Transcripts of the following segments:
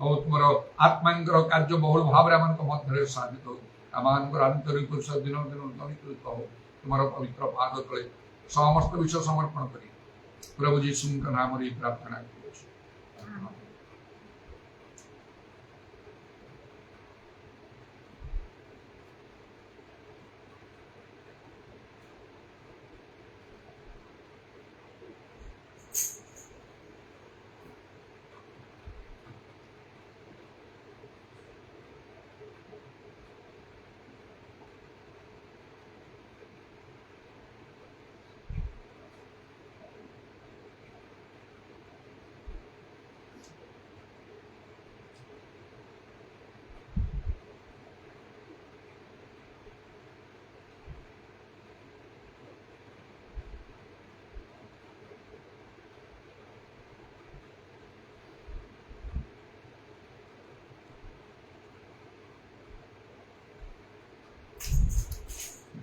ଓ ତୁମର ଆତ୍ମାଙ୍କର କାର୍ଯ୍ୟ ବହୁଳ ଭାବରେ ଆମଙ୍କ ମଧ୍ୟରେ ସାଧିତ ହଉ। ଆମମାନଙ୍କର ଆନ୍ତରିକ ପୁରୁଷ ଦିନ ଦିନ ଉନ୍ନତ ହଉ। ତୁମର ପବିତ୍ର ପାଦ ତଳେ ସମସ୍ତ ବିଷୟ ସମର୍ପଣ କରି ପ୍ରଭୁ ଯୀଶୁଙ୍କ ନାମରେ ପ୍ରାର୍ଥନା କରୁଛୁ।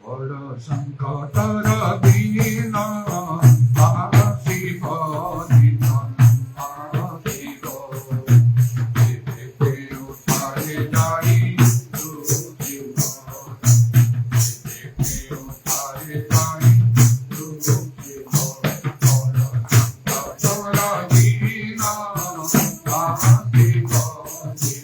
বড় সংকটর দিন আসিব দিন আসিব, যেতে উঠারে যাই দুঃখিব, যেতে উঠারে যাই দুঃখিব। বড় সংকটর দিন আসিব দিন আসিব,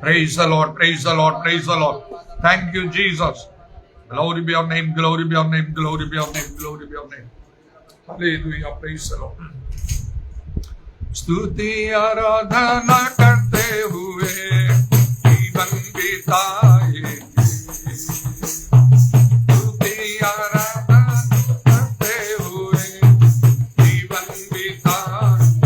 Praise the Lord, praise the Lord, praise the Lord. Thank you, Jesus. Glory be your name, glory be your name, glory be your name, glory be your name. Hallelujah, praise the Lord. स्तुति आराधना करते हुए जीवन बिताएंगे, स्तुति आराधना करते हुए जीवन बिताएंगे,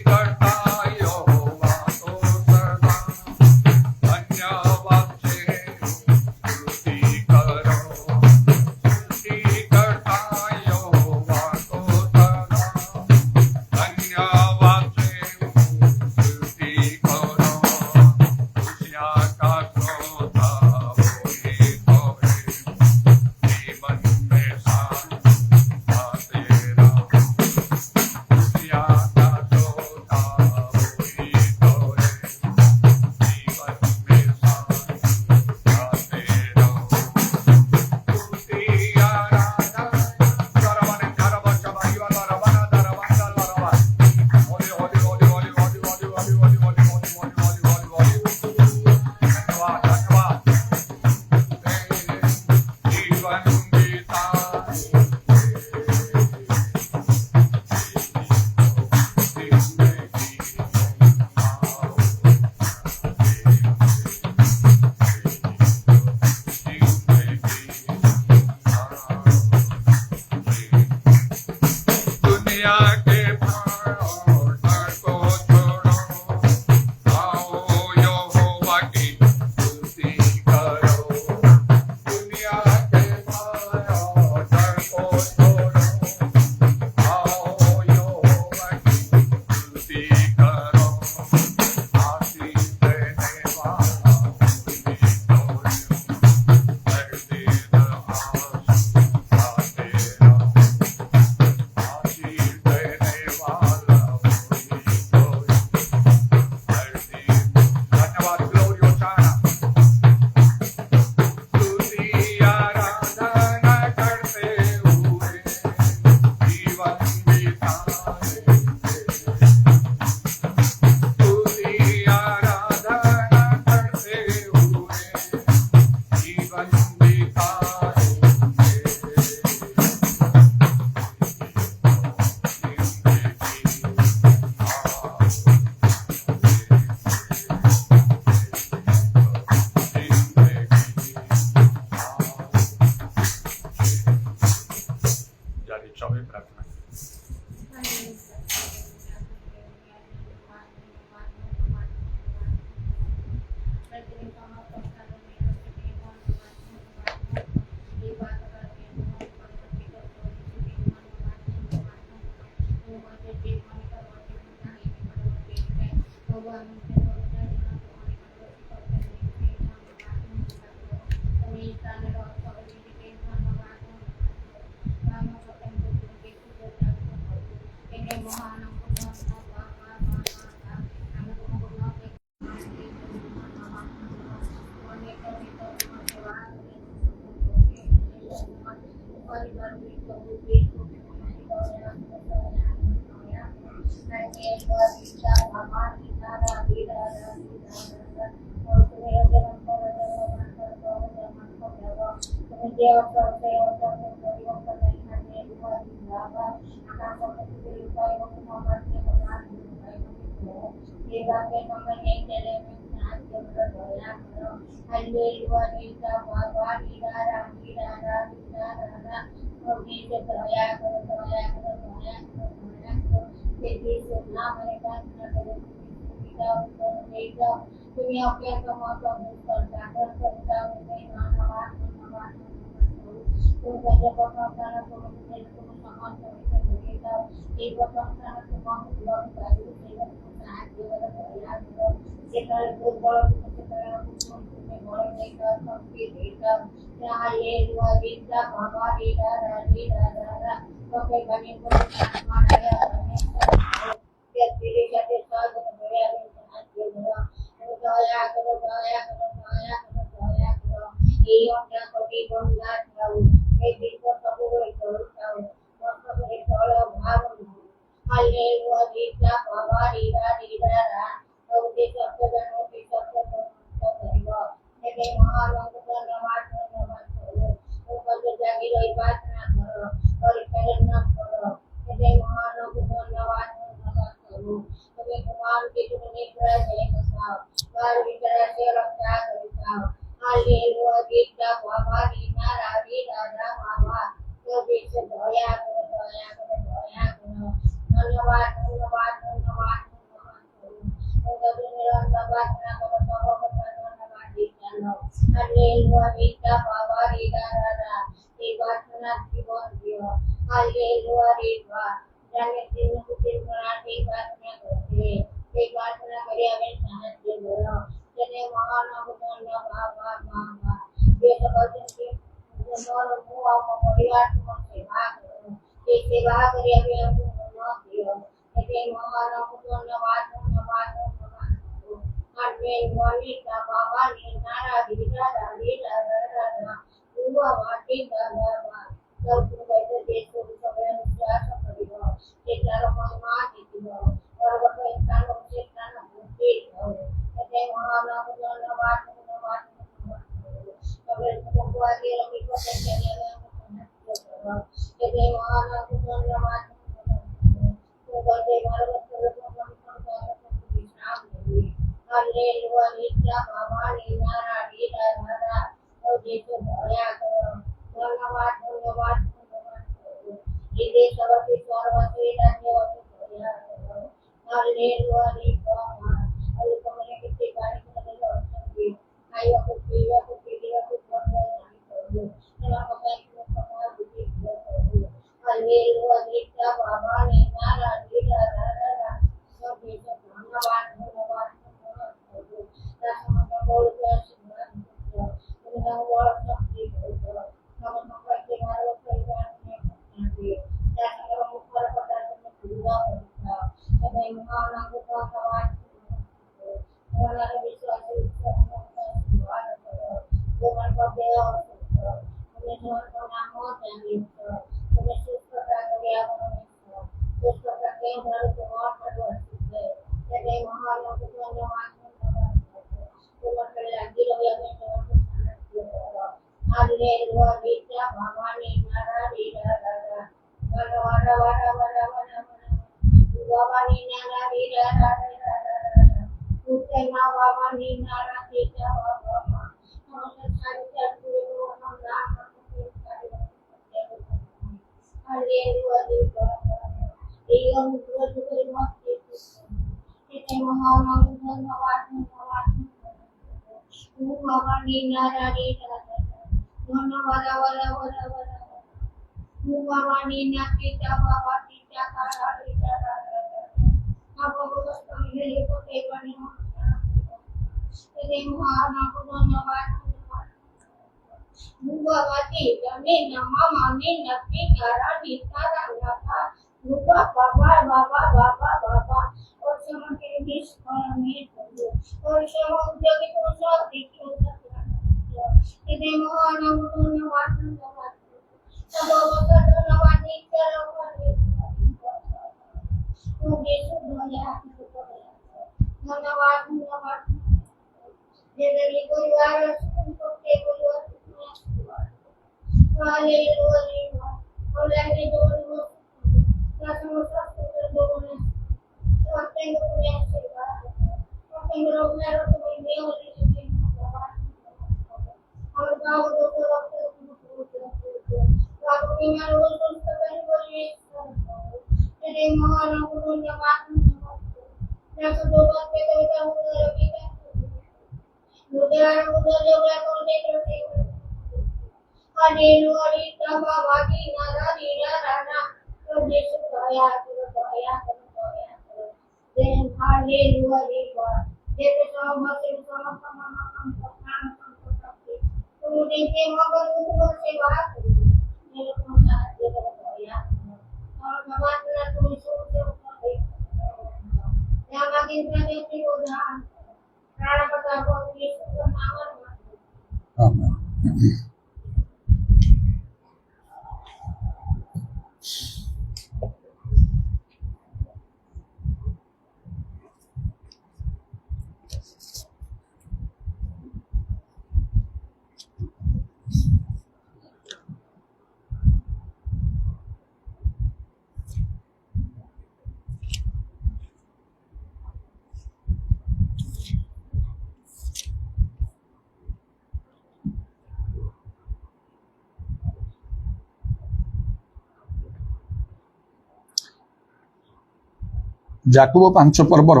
ଯାକୁବ 5 ପର୍ବର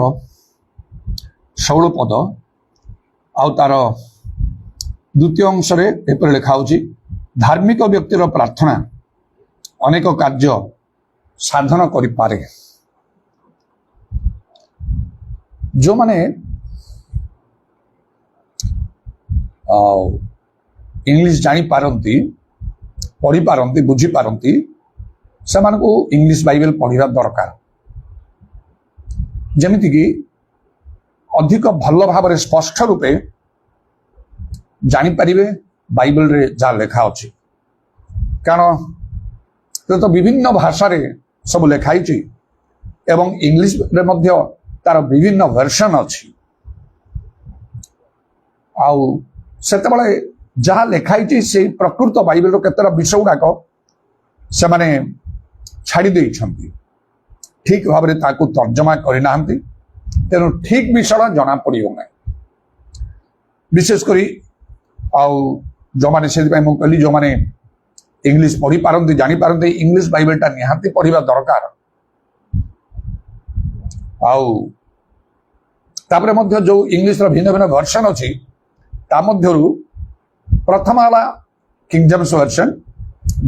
16 ପଦ ଆଉ ତାର ଦ୍ୱିତୀୟ ଅଂଶରେ ଏପରି ଲେଖା ହେଉଛି, ଧାର୍ମିକ ବ୍ୟକ୍ତିର ପ୍ରାର୍ଥନା ଅନେକ କାର୍ଯ୍ୟ ସାଧନ କରିପାରେ। ଯେଉଁମାନେ ଇଂଲିଶ ଜାଣିପାରନ୍ତି, ପଢ଼ିପାରନ୍ତି, ବୁଝିପାରନ୍ତି, ସେମାନଙ୍କୁ ଇଂଲିଶ ବାଇବେଲ ପଢ଼ିବା ଦରକାର। ଯେମିତିକି ଅଧିକ ଭଲ ଭାବରେ ସ୍ପଷ୍ଟ ରୂପେ ଜାଣିପାରିବେ ବାଇବେଲରେ ଯାହା ଲେଖା ଅଛି। କାରଣ ତ ବିଭିନ୍ନ ଭାଷାରେ ସବୁ ଲେଖା ହେଇଛି ଏବଂ ଇଂଲିଶରେ ମଧ୍ୟ ତାର ବିଭିନ୍ନ ଭର୍ସନ ଅଛି। ଆଉ ସେତେବେଳେ ଯାହା ଲେଖା ହେଇଛି ସେଇ ପ୍ରକୃତ ବାଇବେଲର କେତେଟା ବିଷୟ ଗୁଡାକ ସେମାନେ ଛାଡ଼ି ଦେଇଛନ୍ତି, ଠିକ ଭାବରେ ତାକୁ ତର୍ଜମା କରିନାହାନ୍ତି। ତେଣୁ ଠିକ ବିଷୟଟା ଜଣାପଡ଼ିବ ନାହିଁ। ବିଶେଷ କରି ଆଉ ଯେଉଁମାନେ, ସେଥିପାଇଁ ମୁଁ କହିଲି ଯେଉଁମାନେ ଇଂଲିଶ ପଢ଼ିପାରନ୍ତି, ଜାଣିପାରନ୍ତି, ଇଂଲିଶ ବାଇବେଲଟା ନିହାତି ପଢ଼ିବା ଦରକାର। ଆଉ ତାପରେ ମଧ୍ୟ ଯେଉଁ ଇଂଲିଶର ଭିନ୍ନ ଭିନ୍ନ ଭର୍ସନ ଅଛି ତା ମଧ୍ୟରୁ ପ୍ରଥମ ହେଲା କିଙ୍ଗ ଜେମ୍ସ ଭର୍ସନ,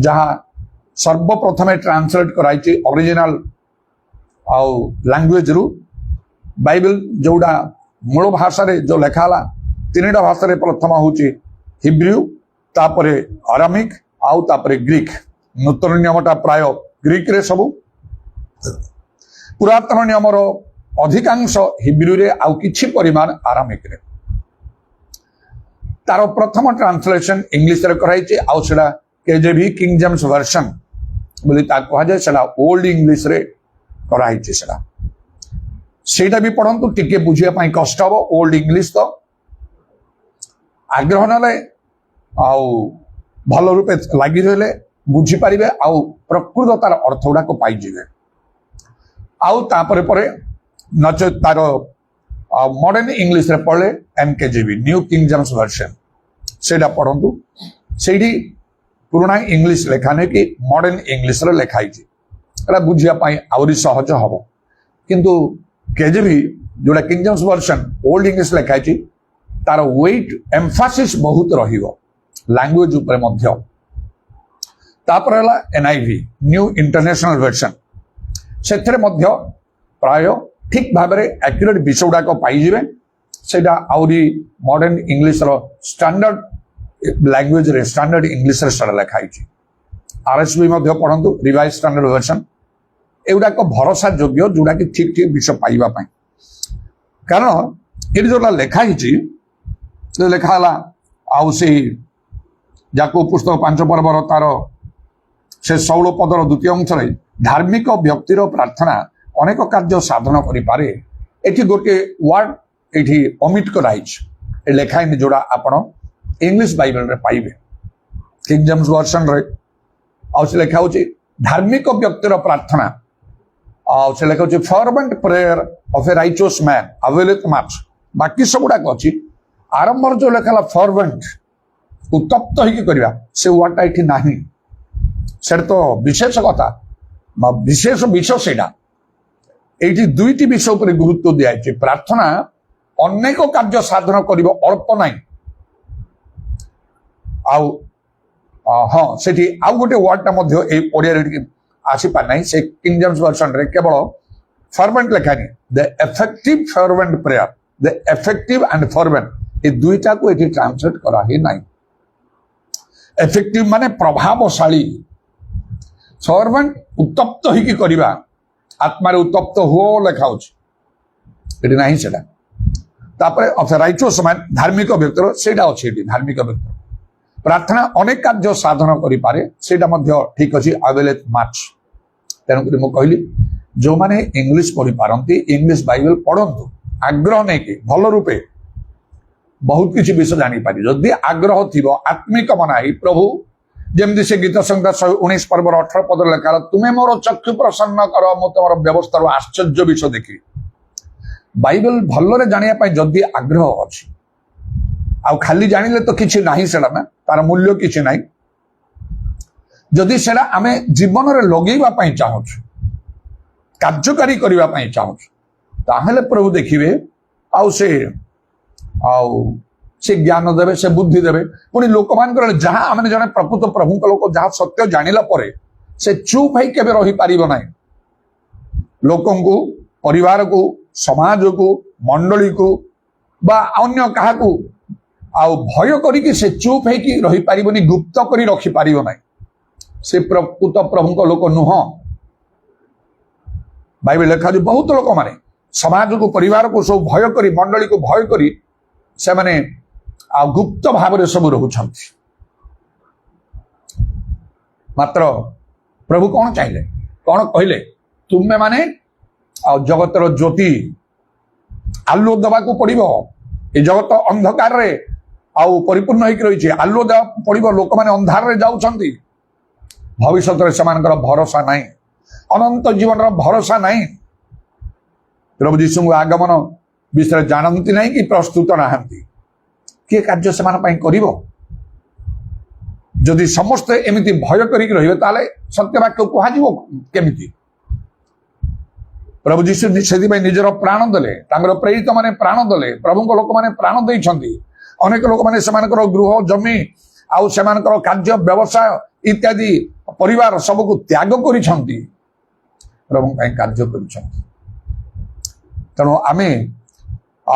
ଯାହା ସର୍ବପ୍ରଥମେ ଟ୍ରାନ୍ସଲେଟ କରାଯାଇଛି ଅରିଜିନାଲ ଆଉ ଲାଙ୍ଗୁଏଜରୁ। ବାଇବେଲ ଯୋଉଟା ମୂଳ ଭାଷାରେ ଯୋଉ ଲେଖା ହେଲା, ତିନିଟା ଭାଷାରେ ପ୍ରଥମ ହେଉଛି ହିବ୍ରୁ, ତାପରେ ଆରାମିକ ଆଉ ତାପରେ ଗ୍ରୀକ। ନୂତନ ନିୟମଟା ପ୍ରାୟ ଗ୍ରୀକରେ ସବୁ, ପୁରାତନ ନିୟମର ଅଧିକାଂଶ ହିବ୍ରୁରେ ଆଉ କିଛି ପରିମାଣ ଆରାମିକରେ। ତାର ପ୍ରଥମ ଟ୍ରାନ୍ସଲେସନ ଇଂଲିଶରେ କରାଯାଇଛି ଆଉ ସେଟା କେଜେଭି କିଙ୍ଗ ଜେମ୍ସ ଭର୍ସନ ବୋଲି ତାକୁ କୁହାଯାଏ। ସେଟା ଓଲ୍ଡ ଇଂଲିଶରେ କରାହେଇଛି। ସେଇଟା ବି ପଢନ୍ତୁ, ଟିକେ ବୁଝିବା ପାଇଁ କଷ୍ଟ ହବ। ଓଲ୍ଡ ଇଂଲିଶ ତ ଆଗ୍ରହ ନେଲେ ଆଉ ଭଲ ରୂପେ ଲାଗି ରହିଲେ ବୁଝିପାରିବେ ଆଉ ପ୍ରକୃତ ତାର ଅର୍ଥ ଗୁଡାକ ପାଇଯିବେ। ଆଉ ତାପରେ ପରେ ନଚେତ ତାର ମଡର୍ନ ଇଂଲିଶରେ ପଢିଲେ ଏମକେଜିଭି, ନ୍ୟୁ କିଙ୍ଗ ଜେମ୍ସ ଭର୍ସନ, ସେଇଟା ପଢନ୍ତୁ। ସେଇଠି ପୁରୁଣା ଇଂଲିଶ ଲେଖା ନେଇ କି ମଡର୍ନ ଇଂଲିଶରେ ଲେଖା ହେଇଛି, ଏଟା ବୁଝିବା ପାଇଁ ଆହୁରି ସହଜ ହବ। କିନ୍ତୁ କେଜେଭି ଯୋଉଟା King James version old English ଲେଖା ହେଇଛି, ତାର ୱେଟ୍ ଏମ୍ଫାସିସ୍ ବହୁତ ରହିବ ଲାଙ୍ଗୁଏଜ ଉପରେ ମଧ୍ୟ। ତାପରେ ହେଲା ଏନ୍ଆଇଭି, ନ୍ୟୁ ଇଣ୍ଟରନ୍ୟାସନାଲ ଭର୍ସନ, ସେଥିରେ ମଧ୍ୟ ପ୍ରାୟ ଠିକ ଭାବରେ ଆକ୍ୟୁରେଟ ବିଷୟ ଗୁଡାକ ପାଇଯିବେ। ସେଇଟା ଆହୁରି ମଡର୍ନ ଇଂଲିଶର ଷ୍ଟାଣ୍ଡାର୍ଡ ଲାଙ୍ଗୁଏଜରେ, ଷ୍ଟାଣ୍ଡାର୍ଡ ଇଂଲିଶରେ ସେଟା ଲେଖା ହେଇଛି। ଆରଏସବି ମଧ୍ୟ ପଢନ୍ତୁ, ରିଭାଇଜ ଷ୍ଟାଣ୍ଡାର୍ଡ ଭର୍ସନ। ଏଗୁଡାକ ଭରସା ଯୋଗ୍ୟ, ଯୋଉଟାକି ଠିକ ଠିକ ବିଷୟ ପାଇବା ପାଇଁ। କାରଣ ଏଠି ଯୋଉଟା ଲେଖା ହେଇଛି, ଲେଖା ହେଲା ଆଉ ସେଇ ଯାକୁବ ପୁସ୍ତକ 5 ପର୍ବର ତାର ସେ 16 ପଦର ଦ୍ୱିତୀୟ ଅଂଶରେ ଧାର୍ମିକ ବ୍ୟକ୍ତିର ପ୍ରାର୍ଥନା ଅନେକ କାର୍ଯ୍ୟ ସାଧନ କରିପାରେ। ଏଠି ଗୋଟିଏ ୱାର୍ଡ ଏଠି ଅମିଟ୍ କରାଯାଇଛି, ଏ ଲେଖା ହେଇନି, ଯୋଉଟା ଆପଣ ଇଂଲିଶ ବାଇବେଲରେ ପାଇବେ। କିଙ୍ଗ ଜେମ୍ସ ଭର୍ସନରେ ଆଉ ସେ ଲେଖା ହଉଛି ଧାର୍ମିକ ବ୍ୟକ୍ତିର ପ୍ରାର୍ଥନା, ଆଉ ସେ ଲେଖା ହଉଛି fervent prayer of a righteous man availeth much. ବାକି ସବୁଗୁଡାକ ଅଛି, ଆରମ୍ଭର ଯୋଉ ଲେଖା ହେଲା ଫର୍ଭେଣ୍ଟ, ଉତ୍ତପ୍ତ ହେଇକି କରିବା, ସେ ୱାର୍ଡଟା ଏଠି ନାହିଁ। ସେଟା ତ ବିଶେଷ କଥା ବା ବିଶେଷ ବିଷୟ ସେଇଟା। এইটি দুইটি বিষয় উপরে গুরুত্ব দিয়েছে। প্রার্থনা অনেক কার্য সাধন করিব, অল্প নাই। আউ হ্যাঁ সেটি আউ গোটে ওয়ার্ডটা মধ্যে এই ওড়িয়ারে আসিপার নাই, সে কিং জেমস ভার্সনরে কেবল ফরভেন্ট লেখা নি, the effective fervent prayer, the effective and fervent, এই দুইটাকে এটি ট্রান্সলেট করা হি নাই। এফেক্টিভ মানে প্রভাবশালী, ফরভেন্ট উত্তপ্ত হইকি করিবা, আত্মার উত্তপ্ত হুও লেখা হচ্ছে, এটি নাই সেটা। তারপরে রাইচিয়াস ম্যান ধার্মিক ব্যক্তির, সেটা আছে এটি ধার্মিক ব্যক্তি প্রার্থনা অনেক কার্য সাধন করিপারে, সেটা মধ্যে ঠিক আছে আভেলেথ মাচ। তেণুকরি মু কহিলি যে ইংলিশ পড়ি পারନ୍ତି ইংলিশ বাইবেল পড়ন্তু, আগ্রহ নেকি ভাল রূপে বহুত কিছু বিষয় জানিপারি। যদি আগ্রহ থিব আত্মিক মনাই প্রভু, যেমনি সে গীত সংহিতা 19 পর্বর 18 পদ লেখা হল, তুমি মোর চক্ষু প্রসন্ন কর, মু তোমার ব্যবস্থার আশ্চর্য বিষয় দেখি। বাইবেল ভালরে জানিয়া পাই যদি আগ্রহ ଅଛି, ଆଉ ଖାଲି ଜାଣିଲେ ତ କିଛି ନାହିଁ, ସେଟା ନା ତାର ମୂଲ୍ୟ କିଛି ନାହିଁ। ଯଦି ସେଟା ଆମେ ଜୀବନରେ ଲଗେଇବା ପାଇଁ ଚାହୁଁଛୁ, କାର୍ଯ୍ୟକାରୀ କରିବା ପାଇଁ ଚାହୁଁଛୁ, ତାହେଲେ ପ୍ରଭୁ ଦେଖିବେ ଆଉ ସେ ଜ୍ଞାନ ଦେବେ, ସେ ବୁଦ୍ଧି ଦେବେ। ପୁଣି ଲୋକମାନଙ୍କର ଯାହା ଆମେ ଜଣେ ପ୍ରକୃତ ପ୍ରଭୁଙ୍କ ଲୋକ ଯାହା ସତ୍ୟ ଜାଣିଲା ପରେ ସେ ଚୁପ୍ ହେଇ କେବେ ରହିପାରିବ ନାହିଁ। ଲୋକଙ୍କୁ, ପରିବାରକୁ, ସମାଜକୁ, ମଣ୍ଡଳୀକୁ ବା ଅନ୍ୟ କାହାକୁ ଆଉ ଭୟ କରିକି ସେ ଚୁପ୍ ହେଇକି ରହିପାରିବନି, ଗୁପ୍ତ କରି ରଖିପାରିବ ନାହିଁ। ସେ ପ୍ରକୃତ ପ୍ରଭୁଙ୍କ ଲୋକ ନୁହଁ। ବାଇବେଲ ଲେଖା ଅଛି ବହୁତ ଲୋକମାନେ ସମାଜକୁ, ପରିବାରକୁ ସବୁ ଭୟ କରି, ମଣ୍ଡଳୀକୁ ଭୟ କରି ସେମାନେ ଆଉ ଗୁପ୍ତ ଭାବରେ ସବୁ ରହୁଛନ୍ତି। ମାତ୍ର ପ୍ରଭୁ କଣ ଚାହିଁଲେ, କଣ କହିଲେ? ତୁମେ ମାନେ ଆଉ ଜଗତର ଜ୍ୟୋତି, ଆଲୁଅ ଦେବାକୁ ପଡିବ। ଏ ଜଗତ ଅନ୍ଧକାରରେ ଆଉ ପରିପୂର୍ଣ୍ଣ ହେଇକି ରହିଛି, ଆଲୁଅ ଦେବାକୁ ପଡିବ। ଲୋକମାନେ ଅନ୍ଧାରରେ ଯାଉଛନ୍ତି, ଭବିଷ୍ୟତରେ ସେମାନଙ୍କର ଭରସା ନାହିଁ, ଅନନ୍ତ ଜୀବନର ଭରସା ନାହିଁ। ପ୍ରଭୁ ଯୀଶୁଙ୍କ ଆଗମନ ବିଷୟରେ ଜାଣନ୍ତି ନାହିଁ କି ପ୍ରସ୍ତୁତ ନାହାନ୍ତି। କିଏ କାର୍ଯ୍ୟ ସେମାନଙ୍କ ପାଇଁ କରିବ? ଯଦି ସମସ୍ତେ ଏମିତି ଭୟ କରିକି ରହିବେ, ତାହେଲେ ସତ୍ୟ ବାକ୍ୟ କୁହାଯିବ କେମିତି? ପ୍ରଭୁ ଯୀଶୁ ସେଥିପାଇଁ ନିଜର ପ୍ରାଣ ଦେଲେ, ତାଙ୍କର ପ୍ରେରିତ ମାନେ ପ୍ରାଣ ଦେଲେ, ପ୍ରଭୁଙ୍କ ଲୋକମାନେ ପ୍ରାଣ ଦେଇଛନ୍ତି। ଅନେକ ଲୋକମାନେ ସେମାନଙ୍କର ଗୃହ, ଜମି ଆଉ ସେମାନଙ୍କର କାର୍ଯ୍ୟ, ବ୍ୟବସାୟ ଇତ୍ୟାଦି ପରିବାର ସବୁକୁ ତ୍ୟାଗ କରିଛନ୍ତି, ପ୍ରଭୁଙ୍କ ପାଇଁ କାର୍ଯ୍ୟ କରିଛନ୍ତି। ତେଣୁ ଆମେ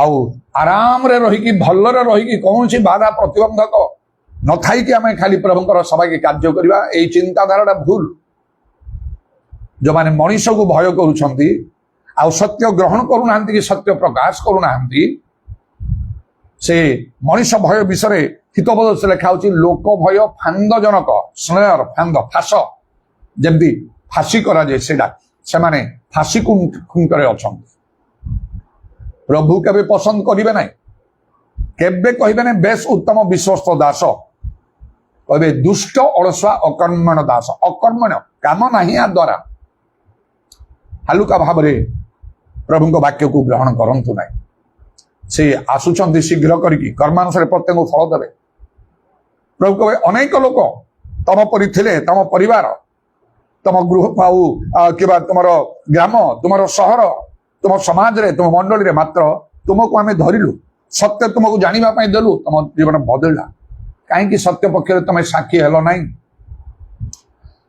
ଆଉ ଆରାମରେ ରହିକି, ଭଲରେ ରହିକି, କୌଣସି ବାଧା ପ୍ରତିବନ୍ଧକ ନଥାଇକି ଆମେ ଖାଲି ପ୍ରଭୁଙ୍କର ସଭାକି କାର୍ଯ୍ୟ କରିବା, ଏଇ ଚିନ୍ତାଧାରାଟା ଭୁଲ। ଯୋଉମାନେ ମଣିଷକୁ ଭୟ କରୁଛନ୍ତି ଆଉ ସତ୍ୟ ଗ୍ରହଣ କରୁନାହାନ୍ତି କି ସତ୍ୟ ପ୍ରକାଶ କରୁନାହାନ୍ତି, ସେ ମଣିଷ ଭୟ ବିଷୟରେ ହିତବୋଧ ଲେଖା ହଉଛି, ଲୋକ ଭୟ ଫାନ୍ଦଜନକ, ସ୍ନେହର ଫାନ୍ଦ, ଫାଶ, ଯେମିତି ଫାଶୀ କରାଯାଏ, ସେଇଟା ସେମାନେ ଫାଶୀ ଖୁଣ୍ଟରେ ଅଛନ୍ତି। ପ୍ରଭୁ କେବେ ପସନ୍ଦ କରିବେ ନାହିଁ, କେବେ କହିବେ ନାହିଁ ବେଶ ଉତ୍ତମ ବିଶ୍ୱସ୍ତ ଦାସ, କହିବେ ଦୁଷ୍ଟ ଅଳସୁଆ ଅକର୍ମଣ ଦାସ। ଅକର୍ମଣ, କାମ ନାହିଁ ଆ ଦ୍ୱାରା। ହାଲୁକା ଭାବରେ ପ୍ରଭୁଙ୍କ ବାକ୍ୟକୁ ଗ୍ରହଣ କରନ୍ତୁ ନାହିଁ। ସେ ଆସୁଛନ୍ତି ଶୀଘ୍ର କରିକି, କର୍ମାନୁସାରେ ପ୍ରତ୍ୟେକଙ୍କୁ ଫଳ ଦେବେ। ପ୍ରଭୁ କହିବେ ଅନେକ ଲୋକ ତମ ପରି ଥିଲେ, ତମ ପରିବାର, ତମ ଗୃହ ଆଉ କିମ୍ବା ତୁମର ଗ୍ରାମ, ତୁମର ସହର, ତୁମ ସମାଜରେ, ତୁମ ମଣ୍ଡଳୀରେ, ମାତ୍ର ତୁମକୁ ଆମେ ଧରିଲୁ, ସତ୍ୟ ତୁମକୁ ଜାଣିବା ପାଇଁ ଦେଲୁ, ତମ ଜୀବନ ବଦଳିଲା। କାହିଁକି? ସତ୍ୟ ପକ୍ଷରେ ତମେ ସାକ୍ଷୀ ହେଲ ନାହିଁ।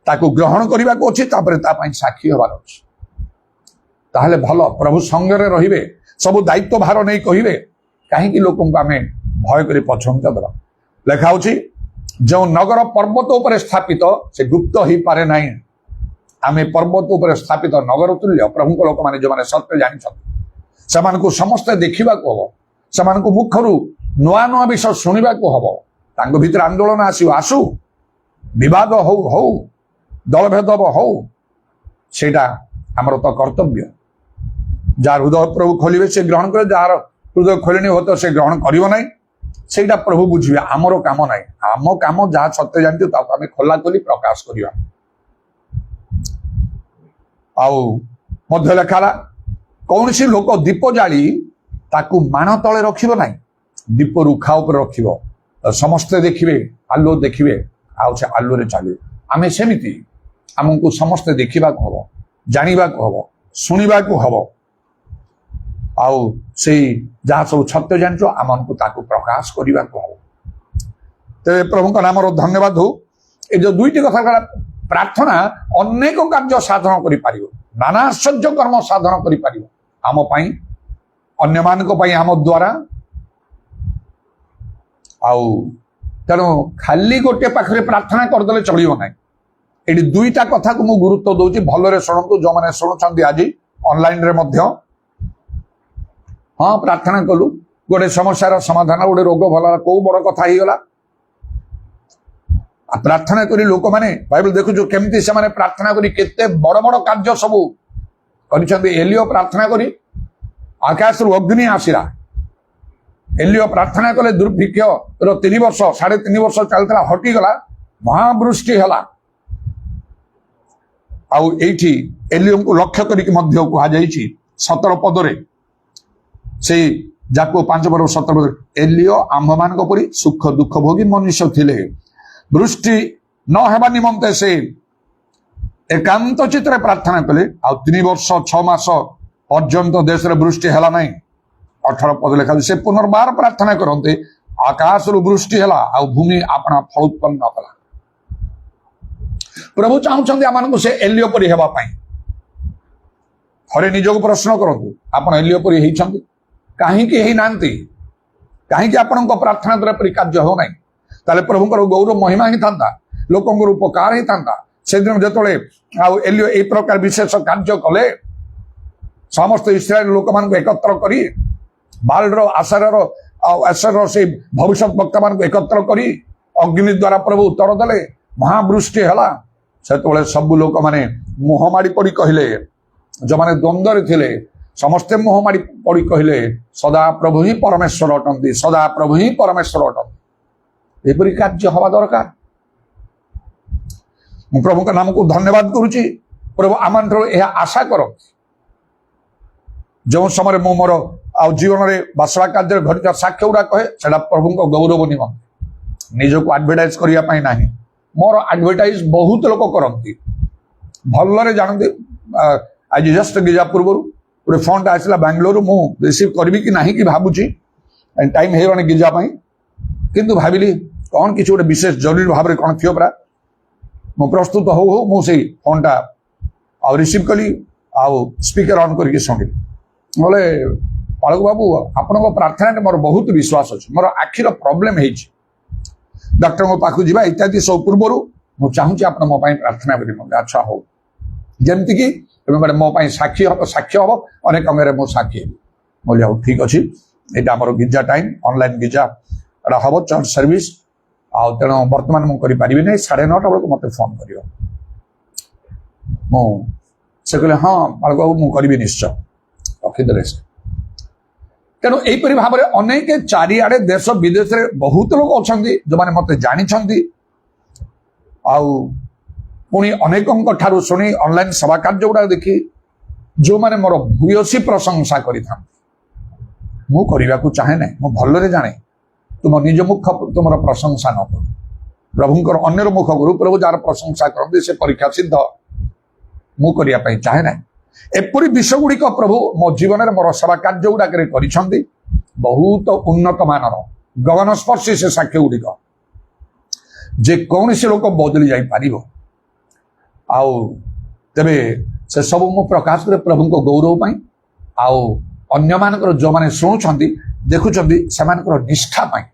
ତାକୁ ଗ୍ରହଣ କରିବାକୁ ଅଛି, ତାପରେ ତା ପାଇଁ ସାକ୍ଷୀ ହେବାର ଅଛି। ତାହେଲେ ଭଲ, ପ୍ରଭୁ ସଙ୍ଗରେ ରହିବେ, ସବୁ ଦାୟିତ୍ୱ ଭାର ନେଇ କହିବେ। କାହିଁକି ଲୋକଙ୍କୁ ଆମେ ଭୟ କରି ପଛଘୁଞ୍ଚା ଦେବା? ଲେଖା ହଉଛି, ଯେଉଁ ନଗର ପର୍ବତ ଉପରେ ସ୍ଥାପିତ, ସେ ଗୁପ୍ତ ହେଇପାରେ ନାହିଁ। ଆମେ ପର୍ବତ ଉପରେ ସ୍ଥାପିତ ନଗର ତୁଲ୍ୟ। ପ୍ରଭୁଙ୍କ ଲୋକମାନେ ଯେଉଁମାନେ ସତ୍ୟ ଜାଣିଛନ୍ତି, ସେମାନଙ୍କୁ ସମସ୍ତେ ଦେଖିବାକୁ ହବ, ସେମାନଙ୍କୁ ମୁଖରୁ ନୂଆ ନୂଆ ବିଷୟ ଶୁଣିବାକୁ ହବ। ତାଙ୍କ ଭିତରେ ଆନ୍ଦୋଳନ ଆସିବ, ଆସୁ, ବିବାଦ ହଉ, ଦଳଭେଦ ହଉ, ସେଇଟା ଆମର ତ କର୍ତ୍ତବ୍ୟ। ଯାହାର ହୃଦୟ ପ୍ରଭୁ ଖୋଲିବେ ସେ ଗ୍ରହଣ କରିବେ, ଯାହାର ହୃଦୟ ଖୋଲିନି ହୁଏତ ସେ ଗ୍ରହଣ କରିବ ନାହିଁ। ସେଇଟା ପ୍ରଭୁ ବୁଝିବେ, ଆମର କାମ ନାହିଁ। ଆମ କାମ ଯାହା ସତ୍ୟ ଜାଣିଛୁ ତାକୁ ଆମେ ଖୋଲା ଖୋଲି ପ୍ରକାଶ କରିବା। ଆଉ ମଧ୍ୟ ଲେଖା ହେଲା, କୌଣସି ଲୋକ ଦୀପ ଜାଳି ତାକୁ ମାଣ ତଳେ ରଖିବ ନାହିଁ, ଦୀପ ରୁଖା ଉପରେ ରଖିବ, ସମସ୍ତେ ଦେଖିବେ, ଆଲୁଅ ଦେଖିବେ, ଆଉ ସେ ଆଲୁଅରେ ଚାଲିବେ। ଆମେ ସେମିତି, ଆମକୁ ସମସ୍ତେ ଦେଖିବାକୁ ହବ, ଜାଣିବାକୁ ହବ, ଶୁଣିବାକୁ ହବ। ଆଉ ସେଇ ଯାହା ସବୁ ସତ୍ୟ ଜାଣିଛ ଆମକୁ ତାକୁ ପ୍ରକାଶ କରିବାକୁ ହବ। ତେବେ ପ୍ରଭୁଙ୍କ ନାମର ଧନ୍ୟବାଦ ହଉ। ଏ ଯୋଉ ଦୁଇଟି କଥା କହିଲା, ପ୍ରାର୍ଥନା ଅନେକ କାର୍ଯ୍ୟ ସାଧନ କରିପାରିବ, ନାନା ଆଶ୍ଚର୍ଯ୍ୟ କର୍ମ ସାଧନ କରିପାରିବ ଆମ ପାଇଁ, ଅନ୍ୟମାନଙ୍କ ପାଇଁ, ଆମ ଦ୍ୱାରା। ଆଉ ତେଣୁ ଖାଲି ଗୋଟିଏ ପାଖରେ ପ୍ରାର୍ଥନା କରିଦେଲେ ଚଳିବ ନାହିଁ। ଏଠି ଦୁଇଟା କଥାକୁ ମୁଁ ଗୁରୁତ୍ୱ ଦଉଛି, ଭଲରେ ଶୁଣନ୍ତୁ ଯୋଉମାନେ ଶୁଣୁଛନ୍ତି ଆଜି ଅନଲାଇନରେ ମଧ୍ୟ। ହଁ, ପ୍ରାର୍ଥନା କଲୁ, ଗୋଟେ ସମସ୍ୟାର ସମାଧାନ, ଗୋଟେ ରୋଗ ଭଲ ହେଲା, କୋଉ ବଡ କଥା ହେଇଗଲା? ପ୍ରାର୍ଥନା କରି ଲୋକମାନେ ବାଇବେଲ ଦେଖୁଛୁ କେମିତି ସେମାନେ ପ୍ରାର୍ଥନା କରି କେତେ ବଡ ବଡ କାର୍ଯ୍ୟ ସବୁ କରିଛନ୍ତି। ଏଲିଓ ପ୍ରାର୍ଥନା କରି ଆକାଶରୁ ଅଗ୍ନି ଆସିଲା। ଏଲିଓ ପ୍ରାର୍ଥନା କଲେ, ଦୁର୍ଭିକ୍ଷର 3 ବର୍ଷ 3.5 ବର୍ଷ ଚାଲିଥିଲା, ହଟିଗଲା, ମହାବୃଷ୍ଟି ହେଲା। ଆଉ ଏଇଠି ଏଲିଓଙ୍କୁ ଲକ୍ଷ୍ୟ କରିକି ମଧ୍ୟ କୁହାଯାଇଛି 17 ପଦରେ, ସେଇ ଯାକୁ 5 ବର୍ଷ 17 ପଦରେ, ଏଲିଓ ଆମ୍ଭମାନଙ୍କ ପରି ସୁଖ ଦୁଃଖ ଭୋଗୀ ମନୁଷ୍ୟ ଥିଲେ, ବୃଷ୍ଟି ନ ହେବା ନିମନ୍ତେ ସେ ଏକାନ୍ତ ଚିତ୍ତରେ ପ୍ରାର୍ଥନା କଲେ। ଆଉ 3 ବର୍ଷ 6 ମାସ ପର୍ଯ୍ୟନ୍ତ ଦେଶରେ ବୃଷ୍ଟି ହେଲା ନାହିଁ। 18 ପଦ ଲେଖା, ସେ ପୁନର୍ବାର ପ୍ରାର୍ଥନା କରନ୍ତେ, ଆକାଶରୁ ବୃଷ୍ଟି ହେଲା, ଆଉ ଭୂମି ଆପଣା ଫଳ ଉତ୍ପନ୍ନ କଲା। ପ୍ରଭୁ ଚାହୁଁଛନ୍ତି ଆମମାନଙ୍କୁ ସେ ଏଲିଓ ପରି ହେବା ପାଇଁ। ଥରେ ନିଜକୁ ପ୍ରଶ୍ନ କରନ୍ତୁ, ଆପଣ ଏଲିଓ ପରି ହେଇଛନ୍ତି? କାହିଁକି ହେଇନାହାନ୍ତି? କାହିଁକି ଆପଣଙ୍କ ପ୍ରାର୍ଥନା ଦ୍ୱାରା ପରି କାର୍ଯ୍ୟ ହେଉନାହିଁ? ତାହେଲେ ପ୍ରଭୁଙ୍କର ଗୌରବ ମହିମା ହେଇଥାନ୍ତା, ଲୋକଙ୍କର ଉପକାର ହେଇଥାନ୍ତା। ସେଦିନ ଯେତେବେଳେ ଆଉ ଏଲିଓ ଏଇ ପ୍ରକାର ବିଶେଷ କାର୍ଯ୍ୟ କଲେ, ସମସ୍ତ ଇସ୍ରାଏଲ ଲୋକମାନଙ୍କୁ ଏକତ୍ର କରି, ବାଲର ଆଶାର ସେଇ ଭବିଷ୍ୟତ ବକ୍ତାମାନଙ୍କୁ ଏକତ୍ର କରି ଅଗ୍ନି ଦ୍ୱାରା ପ୍ରଭୁ ଉତ୍ତର ଦେଲେ, ମହାବୃଷ୍ଟି ହେଲା। ସେତେବେଳେ ସବୁ ଲୋକମାନେ ମୁହଁ ମାଡ଼ି ପଡ଼ି କହିଲେ, ଯୋଉମାନେ ଦ୍ୱନ୍ଦ୍ୱରେ ଥିଲେ ସମସ୍ତେ ମୁହଁ ମାଡ଼ି ପଡ଼ି କହିଲେ, ସଦାପ୍ରଭୁ ହିଁ ପରମେଶ୍ୱର ଅଟନ୍ତି, ସଦାପ୍ରଭୁ ହିଁ ପରମେଶ୍ୱର ଅଟନ୍ତି। ଏପରି କାର୍ଯ୍ୟ ହବା ଦରକାର। ମୁଁ ପ୍ରଭୁଙ୍କ ନାମକୁ ଧନ୍ୟବାଦ କରୁଛି। ପ୍ରଭୁ ଆମଠାରୁ ଏହା ଆଶା କରନ୍ତି। ଯେଉଁ ସମୟରେ ମୁଁ ମୋର ଆଉ ଜୀବନରେ ବା ସେବା କାର୍ଯ୍ୟରେ ଘଟିଥିବା ସାକ୍ଷ୍ୟ ଗୁଡା କହେ, ସେଟା ପ୍ରଭୁଙ୍କ ଗୌରବ ନିମନ୍ତେ, ନିଜକୁ ଆଡଭର୍ଟାଇଜ କରିବା ପାଇଁ ନାହିଁ। ମୋର ଆଡଭର୍ଟାଇଜ ବହୁତ ଲୋକ କରନ୍ତି, ଭଲରେ ଜାଣନ୍ତି। ଆଜି ଜଷ୍ଟ ଗିଜା ପୂର୍ବରୁ ଗୋଟେ ଫୋନଟା ଆସିଲା ବାଙ୍ଗାଲୋରରୁ, ମୁଁ ରିସିଭ୍ କରିବି କି ନାହିଁ କି ଭାବୁଛି, ଟାଇମ ହେଇଗଲାଣି ଗିଜା ପାଇଁ, କିନ୍ତୁ ଭାବିଲି କଣ କିଛି ଗୋଟେ ବିଶେଷ ଜରୁରୀ ଭାବରେ କଣ ଥିବ ପରା। ମୁଁ ପ୍ରସ୍ତୁତ ହଉ ହଉ ମୁଁ ସେଇ ଫୋନଟା ଆଉ ରିସିଭ୍ କଲି, ଆଉ ସ୍ପିକର ଅନ୍ କରିକି ଶୁଣିଲି। ବୋଲେ, ପାଳକ ବାବୁ, ଆପଣଙ୍କ ପ୍ରାର୍ଥନାରେ ମୋର ବହୁତ ବିଶ୍ୱାସ ଅଛି, ମୋର ଆଖିର ପ୍ରୋବ୍ଲେମ ହେଇଛି, ଡକ୍ଟରଙ୍କ ପାଖକୁ ଯିବା ଇତ୍ୟାଦି ସବୁ ପୂର୍ବରୁ ମୁଁ ଚାହୁଁଛି ଆପଣ ମୋ ପାଇଁ ପ୍ରାର୍ଥନା କରିବେ। ଆଚ୍ଛା ହଉ, ଯେମିତିକି ମୋ ପାଇଁ ସାକ୍ଷ୍ୟ ହବ, ଅନେକ ଅଙ୍ଗରେ ମୁଁ ସାକ୍ଷୀ ହେବି। ବୋଲି ହଉ ଠିକ ଅଛି, ଏଇଟା ଆମର ଗିଜା ଟାଇମ, ଅନଲାଇନ ଗିଜା ଏଟା ହବ, ଚର୍ଚ୍ଚ ସର୍ଭିସ। ଆଉ ତେଣୁ ବର୍ତ୍ତମାନ ମୁଁ କରିପାରିବି ନାହିଁ, 9:30 ବେଳକୁ ମତେ ଫୋନ କରିବ। ସେ କହିଲେ, ହଁ ପାଳକ ବାବୁ ମୁଁ କରିବି ନିଶ୍ଚୟ, ରଖିଦେଲେ ସେ। ତେଣୁ ଏହିପରି ଭାବରେ ଅନେକ ଚାରିଆଡେ ଦେଶ ବିଦେଶରେ ବହୁତ ଲୋକ ଅଛନ୍ତି ଯୋଉମାନେ ମତେ ଜାଣିଛନ୍ତି, ଆଉ ପୁଣି ଅନେକଙ୍କ ଠାରୁ ଶୁଣି ଅନଲାଇନ ସଭା କାର୍ଯ୍ୟ ଗୁଡାକ ଦେଖି ଯୋଉମାନେ ମୋର ଭୂୟସୀ ପ୍ରଶଂସା କରିଥାନ୍ତି। ମୁଁ କରିବାକୁ ଚାହେଁ ନାହିଁ, ମୁଁ ଭଲରେ ଜାଣେ ତୁମ ନିଜ ମୁଖ ତୁମର ପ୍ରଶଂସା ନ କରୁ, ପ୍ରଭୁଙ୍କର ଅନ୍ୟର ମୁଖ ଗୁରୁ ପ୍ରଭୁ ଯାହାର ପ୍ରଶଂସା କରନ୍ତି ସେ ପରୀକ୍ଷା ସିଦ୍ଧ। ମୁଁ କରିବା ପାଇଁ ଚାହେଁ ନାହିଁ। ଏପରି ବିଷୟ ଗୁଡିକ ପ୍ରଭୁ ମୋ ଜୀବନରେ ମୋର ସେବା କାର୍ଯ୍ୟ ଗୁଡାକରେ କରିଛନ୍ତି, ବହୁତ ଉନ୍ନତ ମାନର ଗଗନସ୍ପର୍ଶୀ ସେ ସାକ୍ଷ୍ୟ ଗୁଡିକ, ଯେ କୌଣସି ଲୋକ ବଦଳି ଯାଇପାରିବ। ଆଉ ତେବେ ସେ ସବୁ ମୁଁ ପ୍ରକାଶ କରେ ପ୍ରଭୁଙ୍କ ଗୌରବ ପାଇଁ, ଆଉ ଅନ୍ୟମାନଙ୍କର ଯୋଉମାନେ ଶୁଣୁଛନ୍ତି ଦେଖୁଛନ୍ତି ସେମାନଙ୍କର ନିଷ୍ଠା ପାଇଁ,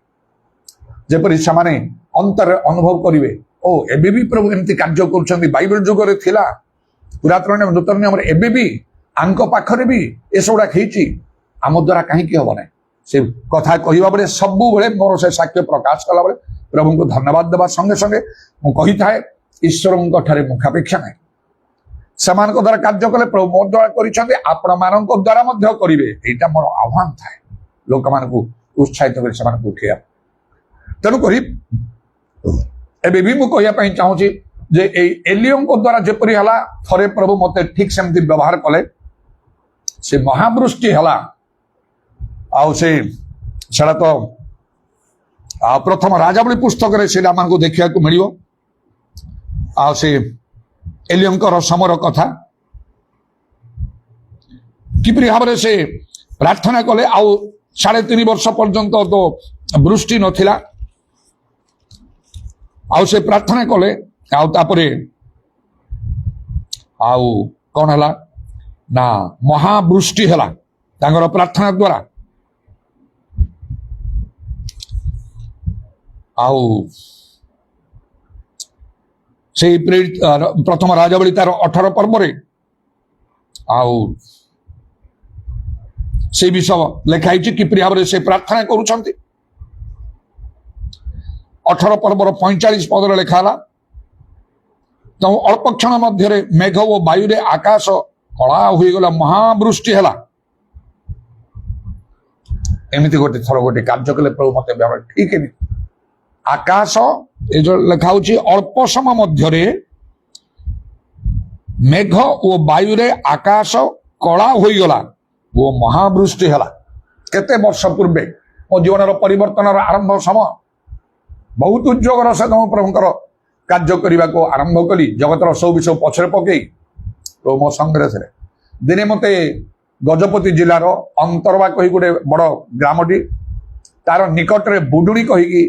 ଯେପରି ସେମାନେ ଅନ୍ତରରେ ଅନୁଭବ କରିବେ, ଓ ଏବେ ବି ପ୍ରଭୁ ଏମିତି କାର୍ଯ୍ୟ କରୁଛନ୍ତି। ବାଇବେଲ ଯୁଗରେ ଥିଲା, ପୁରାତନ ନିୟମ ନୂତନ ନିୟମରେ ଏବେ ବି ଆଙ୍କ ପାଖରେ ବି ଏସବୁଗୁଡାକ ହେଇଛି, ଆମ ଦ୍ୱାରା କାହିଁକି ହବ ନାହିଁ? ସେ କଥା କହିବା ବେଳେ ସବୁବେଳେ ମୋର ସେ ସାକ୍ଷ୍ୟ ପ୍ରକାଶ କଲା ବେଳେ ପ୍ରଭୁଙ୍କୁ ଧନ୍ୟବାଦ ଦେବା ସଙ୍ଗେ ସଙ୍ଗେ ମୁଁ କହିଥାଏ, ଈଶ୍ୱରଙ୍କ ଠାରେ ମୁଖାପେକ୍ଷା ନାହିଁ। ସେମାନଙ୍କ ଦ୍ୱାରା କାର୍ଯ୍ୟ କଲେ ପ୍ରଭୁ ମୋ ଦ୍ୱାରା କରିଛନ୍ତି, ଆପଣମାନଙ୍କ ଦ୍ୱାରା ମଧ୍ୟ କରିବେ। ଏଇଟା ମୋର ଆହ୍ୱାନ ଥାଏ ଲୋକମାନଙ୍କୁ ଉତ୍ସାହିତ କରି ସେମାନଙ୍କୁ ଉଠେଇବା। ତେଣୁକରି ଏବେ ବି ମୁଁ କହିବା ପାଇଁ ଚାହୁଁଛି ଯେ ଏଇ ଏଲିୟଙ୍କ ଦ୍ୱାରା ଯେପରି ହେଲା, ଥରେ ପ୍ରଭୁ ମତେ ଠିକ ସେମିତି ବ୍ୟବହାର କଲେ। ସେ ମହାବୃଷ୍ଟି ହେଲା, ଆଉ ସେଟା ତ ପ୍ରଥମ ରାଜାବଳୀ ପୁସ୍ତକରେ ସେଇଟା ଆମକୁ ଦେଖିବାକୁ ମିଳିବ। ଆଉ ସେ ଏଲିୟଙ୍କର ସମର କଥା କିପରି ଭାବରେ ସେ ପ୍ରାର୍ଥନା କଲେ, ଆଉ 3.5 ବର୍ଷ ପର୍ଯ୍ୟନ୍ତ ତ ବୃଷ୍ଟି ନଥିଲା, ଆଉ ସେ ପ୍ରାର୍ଥନା କଲେ, ଆଉ ତାପରେ ଆଉ କଣ ହେଲା ନା ମହାବୃଷ୍ଟି ହେଲା ତାଙ୍କର ପ୍ରାର୍ଥନା ଦ୍ୱାରା। ଆଉ ସେଇ ପ୍ରଥମ ରାଜାବଳୀ ତାର 18 ପର୍ବରେ ଆଉ ସେଇ ବିଷୟ ଲେଖା ହେଇଛି କିପରି ଭାବରେ ସେ ପ୍ରାର୍ଥନା କରୁଛନ୍ତି। 18 ପର୍ବର 45 ପଦରେ ଲେଖା ହେଲା, ତ ଅଳ୍ପ କ୍ଷଣ ମଧ୍ୟରେ ମେଘ ଓ ବାୟୁରେ ଆକାଶ କଳା ହୋଇଗଲା, ମହାବୃଷ୍ଟି ହେଲା। ଏମିତି ଗୋଟେ ଥର ଗୋଟେ କାର୍ଯ୍ୟ କଲେ ପ୍ରଭୁ ମତେ ଠିକ ଏମିତି ଆକାଶ, ଏ ଯୋଉ ଲେଖା ହଉଛି ଅଳ୍ପ ସମୟ ମଧ୍ୟରେ ମେଘ ଓ ବାୟୁରେ ଆକାଶ କଳା ହୋଇଗଲା ଓ ମହାବୃଷ୍ଟି ହେଲା। କେତେ ବର୍ଷ ପୂର୍ବେ ମୋ ଜୀବନର ପରିବର୍ତ୍ତନର ଆରମ୍ଭ ସମୟ, ବହୁତ ଉଦ୍ଯୋଗର ସହିତ ମୁଁ ପ୍ରଭୁଙ୍କର କାର୍ଯ୍ୟ କରିବାକୁ ଆରମ୍ଭ କଲି। ଜଗତର ସବୁ ବିଷୟ ପଛରେ ପକେଇ ପ୍ରଭୁ ମୋ ସଙ୍ଗରେ ଥିଲେ। ଦିନେ ମତେ ଗଜପତି ଜିଲ୍ଲାର ଅନ୍ତର୍ବା କହି ଗୋଟେ ବଡ ଗ୍ରାମଟି, ତାର ନିକଟରେ ବୁଡୁଣି କହିକି